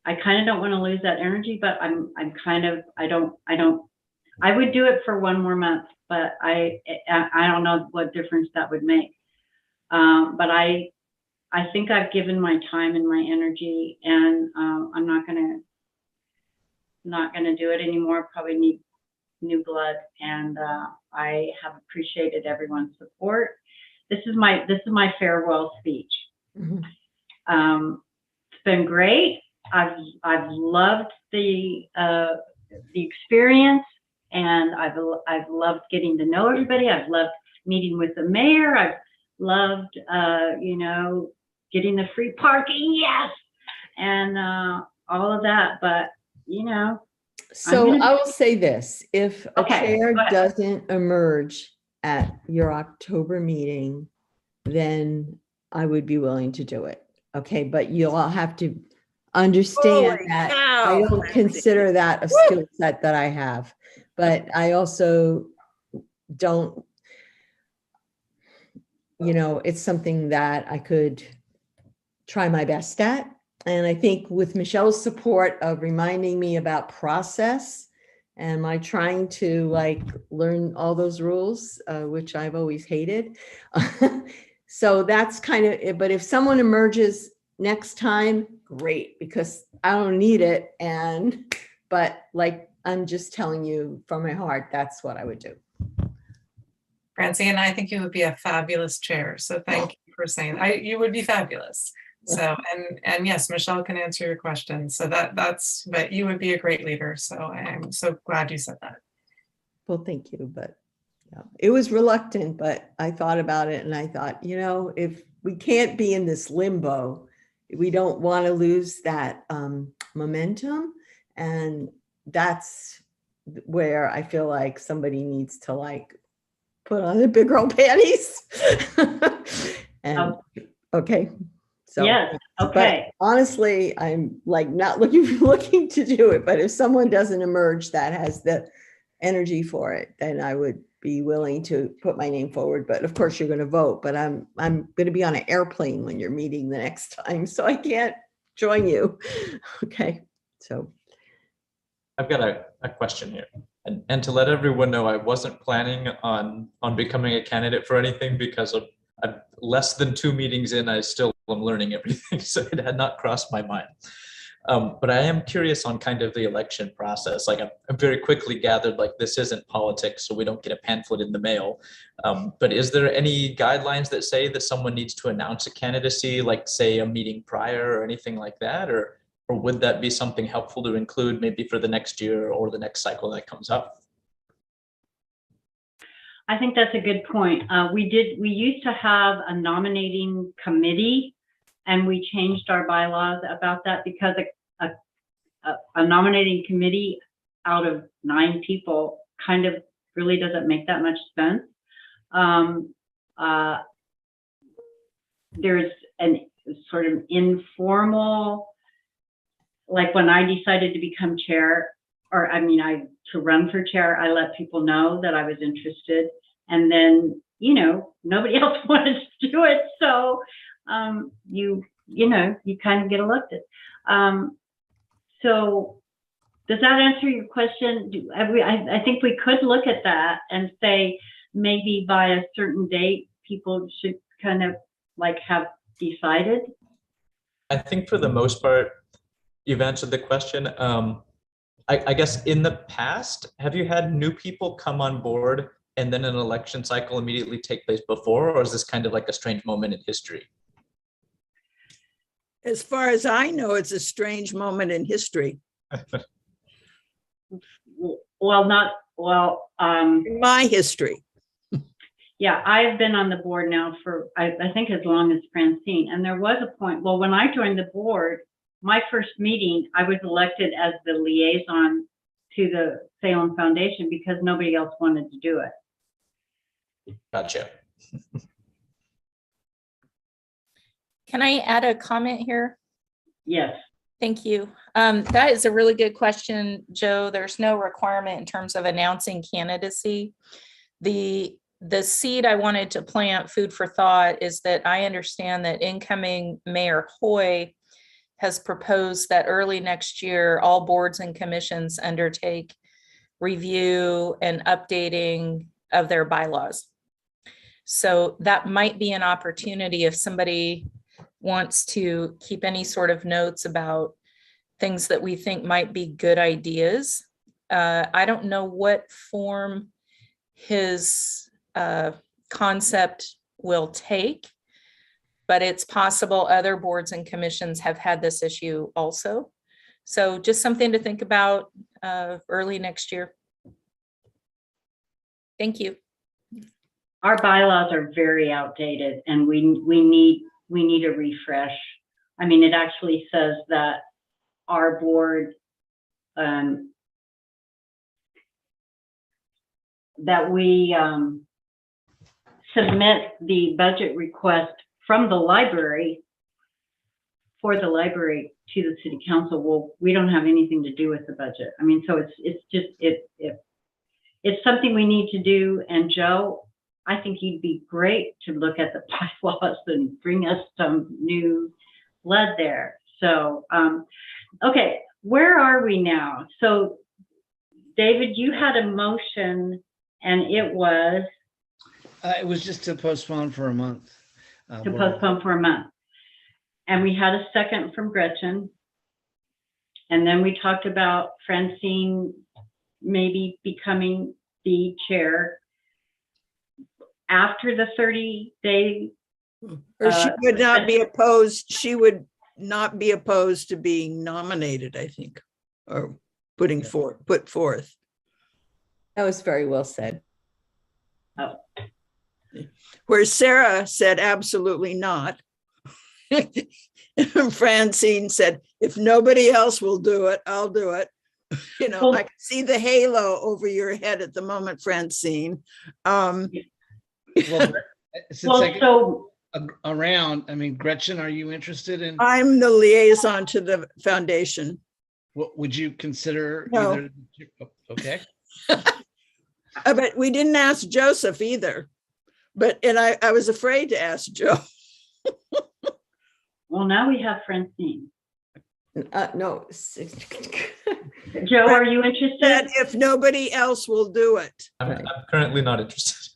I kind of don't want to lose that energy, but I'm kind of, I would do it for 1 more month, but I don't know what difference that would make. But I think I've given my time and my energy, and I'm not gonna do it anymore. Probably need new blood, and I have appreciated everyone's support. This is my farewell speech. Mhm. It's been great. I've loved the experience, and I've loved getting to know everybody. I've loved meeting with the mayor. I've loved you know, getting the free parking, yes, and all of that. But you know, So I will say this, if a Okay, chair go ahead. doesn't emerge at your October meeting, then I would be willing to do it. Okay, but you'll all have to understand Holy that cow, I don't Lindsay. consider that a skill set that I have. But I also don't, you know, it's something that I could try my best at. And I think with Michelle's support of reminding me about process and my trying to like learn all those rules, which I've always hated. So that's kind of it. But if someone emerges next time, great, because I don't need it. But like, I'm just telling you from my heart, that's what I would do. Francie, and I think you would be a fabulous chair. So thank you for saying you would be fabulous. So, and yes, Michelle can answer your questions. So but you would be a great leader. So I'm so glad you said that. Well, thank you, but yeah, it was reluctant, but I thought about it and I thought, you know, if we can't be in this limbo, we don't want to lose that momentum. And that's where I feel like somebody needs to like put on the big girl panties. And okay. So, Yes, okay. But honestly, I'm like not looking to do it. But if someone doesn't emerge that has the energy for it, then I would be willing to put my name forward. But of course, you're going to vote. But I'm going to be on an airplane when you're meeting the next time, so I can't join you. Okay, so I've got a question here. And to let everyone know, I wasn't planning on becoming a candidate for anything because I'm less than 2 meetings in, I still am learning everything. So it had not crossed my mind. But I am curious on kind of the election process. Like I'm very quickly gathered, like this isn't politics, so we don't get a pamphlet in the mail. But is there any guidelines that say that someone needs to announce a candidacy, like say a meeting prior or anything like that? Or would that be something helpful to include maybe for the next year or the next cycle that comes up? I think that's a good point. We used to have a nominating committee, and we changed our bylaws about that because a nominating committee out of 9 people kind of really doesn't make that much sense. There's an sort of informal, like when I decided to become chair, or I mean, to run for chair, I let people know that I was interested, and then, you know, nobody else wanted to do it. So, you know, you kind of get elected. So does that answer your question? I think we could look at that and say, maybe by a certain date, people should kind of like have decided. I think for the most part, you've answered the question. I guess in the past, have you had new people come on board and then an election cycle immediately take place before, or is this kind of like a strange moment in history? As far as I know, it's a strange moment in history. Well, not, well, In my history. yeah, I've been on the board now for, I think as long as Francine. And there was a point, well, when I joined the board, my first meeting, I was elected as the liaison to the Salem Foundation because nobody else wanted to do it. Gotcha. Can I add a comment here? Yes. Thank you. That is a really good question, Joe. There's no requirement in terms of announcing candidacy. The seed I wanted to plant, food for thought, is that I understand that incoming Mayor Hoy has proposed that early next year, all boards and commissions undertake review and updating of their bylaws. So that might be an opportunity if somebody wants to keep any sort of notes about things that we think might be good ideas. I don't know what form his concept will take, but it's possible other boards and commissions have had this issue also. So just something to think about early next year. Thank you. Our bylaws are very outdated and we need a refresh. I mean, it actually says that our board, that we submit the budget request from the library for the library to the city council. Well, we don't have anything to do with the budget. I mean, so it's something we need to do. And Joe, I think you'd be great to look at the bylaws and bring us some new blood there. So, okay, where are we now? So, David, you had a motion and it was? It was just to postpone for a month. To postpone for a month. And we had a second from Gretchen. And then we talked about Francine maybe becoming the chair after the 30-day. Or she would not be opposed. She would not be opposed to being nominated, I think, or put forth. That was very well said. Oh. Where Sarah said absolutely not. Francine said, if nobody else will do it, I'll do it. You know, Well, I can see the halo over your head at the moment, Francine. Well, since well, I get so around, I mean, Gretchen, are you interested in, I'm the liaison to the foundation. what would you consider No. either? Okay. But we didn't ask Joseph either. And I was afraid to ask Joe. well, now we have Francine. No. Joe, are you interested? That if nobody else will do it. I'm currently not interested.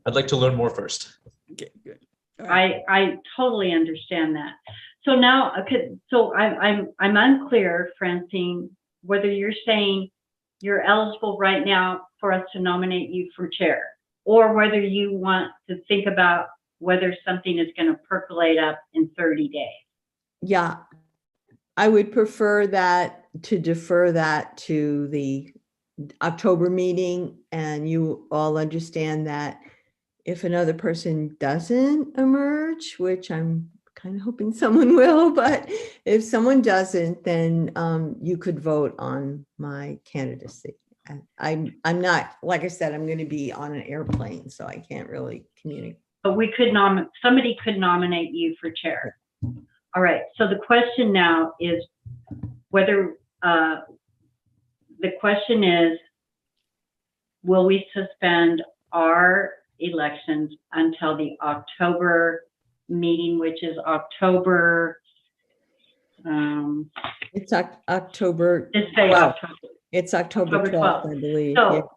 I'd like to learn more first. Okay, good. All right. I totally understand that. So now, so I'm unclear, Francine, whether you're saying you're eligible right now for us to nominate you for chair, or whether you want to think about whether something is going to percolate up in 30 days. Yeah, I would prefer that to defer that to the October meeting, and you all understand that if another person doesn't emerge, which I'm kind of hoping someone will, but if someone doesn't, then you could vote on my candidacy. I'm not, like I said, I'm going to be on an airplane, so I can't really communicate. But we could somebody could nominate you for chair. All right, so the question now is whether, the question is, will we suspend our elections until the October meeting, which is October, It's October. let's say 12th. October. It's October October 12th, 12th. I believe. So,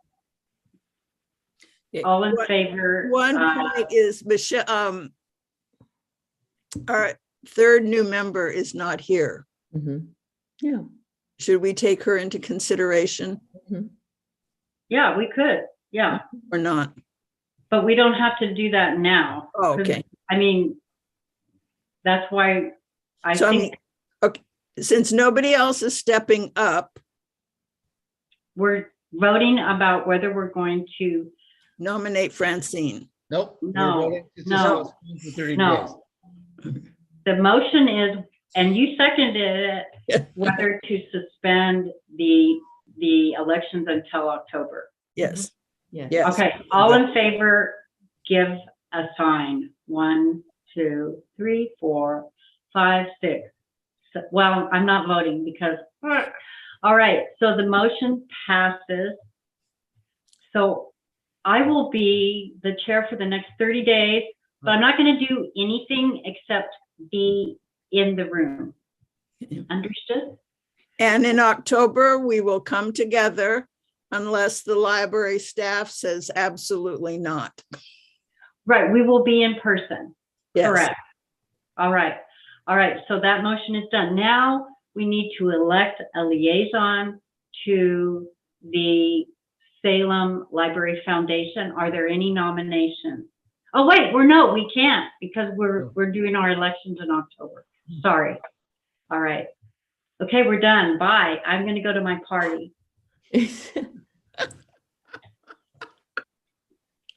Yeah. all in favor? One point is Michelle, our third new member is not here. Mhm. Yeah. Should we take her into consideration Yeah, we could. Yeah, or not? but we don't have to do that now. Oh, 'Cause, okay. I mean, that's why I So I mean, think okay, since nobody else is stepping up, we're voting about whether we're going to, nominate Francine. Nope. we're No, voting to just no, postpone for 30 days. no. The motion is, and you seconded it, whether to suspend the elections until October. Yes, Yes. yes. Okay, all in favor, give a sign. 1, 2, 3, 4, 5, 6. Well, I'm not voting because, all right, so the motion passes. So I will be the chair for the next 30 days, but I'm not going to do anything except be in the room. Understood? And in October, we will come together unless the library staff says absolutely not. Right, we will be in person. Yes. Correct. All right. All right, so that motion is done. Now we need to elect a liaison to the Salem Library Foundation. Are there any nominations? Oh, wait, we can't because we're doing our elections in October. Sorry. All right. Okay, we're done. Bye. I'm going to go to my party.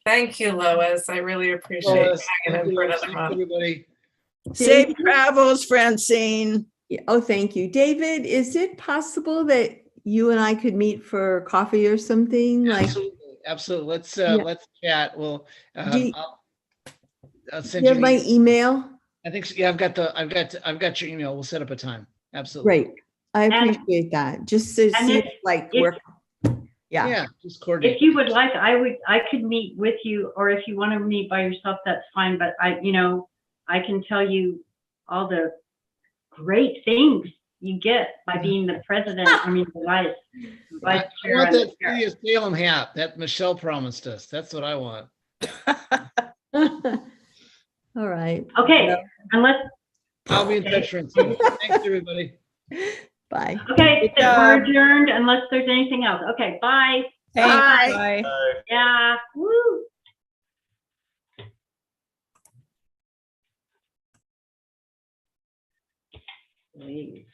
Thank you, Lois. I really appreciate Lois, you hanging in for another thank month. everybody. Safe travels, Francine. Yeah, oh, thank you. David, is it possible that you and I could meet for coffee or something? Like, Absolutely, absolutely. Let's Yeah. let's chat. Well, Do you- I'll do send you you have my an email. email? I think so. Yeah, I've got your email. We'll set up a time. Absolutely. Great. I And- appreciate that. Just to And see if- if like if- we're, yeah. Yeah, just coordinate. If you would like, I could meet with you, or if you want to meet by yourself, that's fine. But I can tell you all the great things you get by being the president. I mean, the vice I chair. want and the that chair. City of Salem hat that Michelle promised us. That's what I want. All right. Okay, unless, I'll be in touch, Francine. Thanks, everybody. Bye. okay, Good we're job. adjourned unless there's anything else. Okay, bye. Thanks, Bye. bye. Yeah, woo. Please.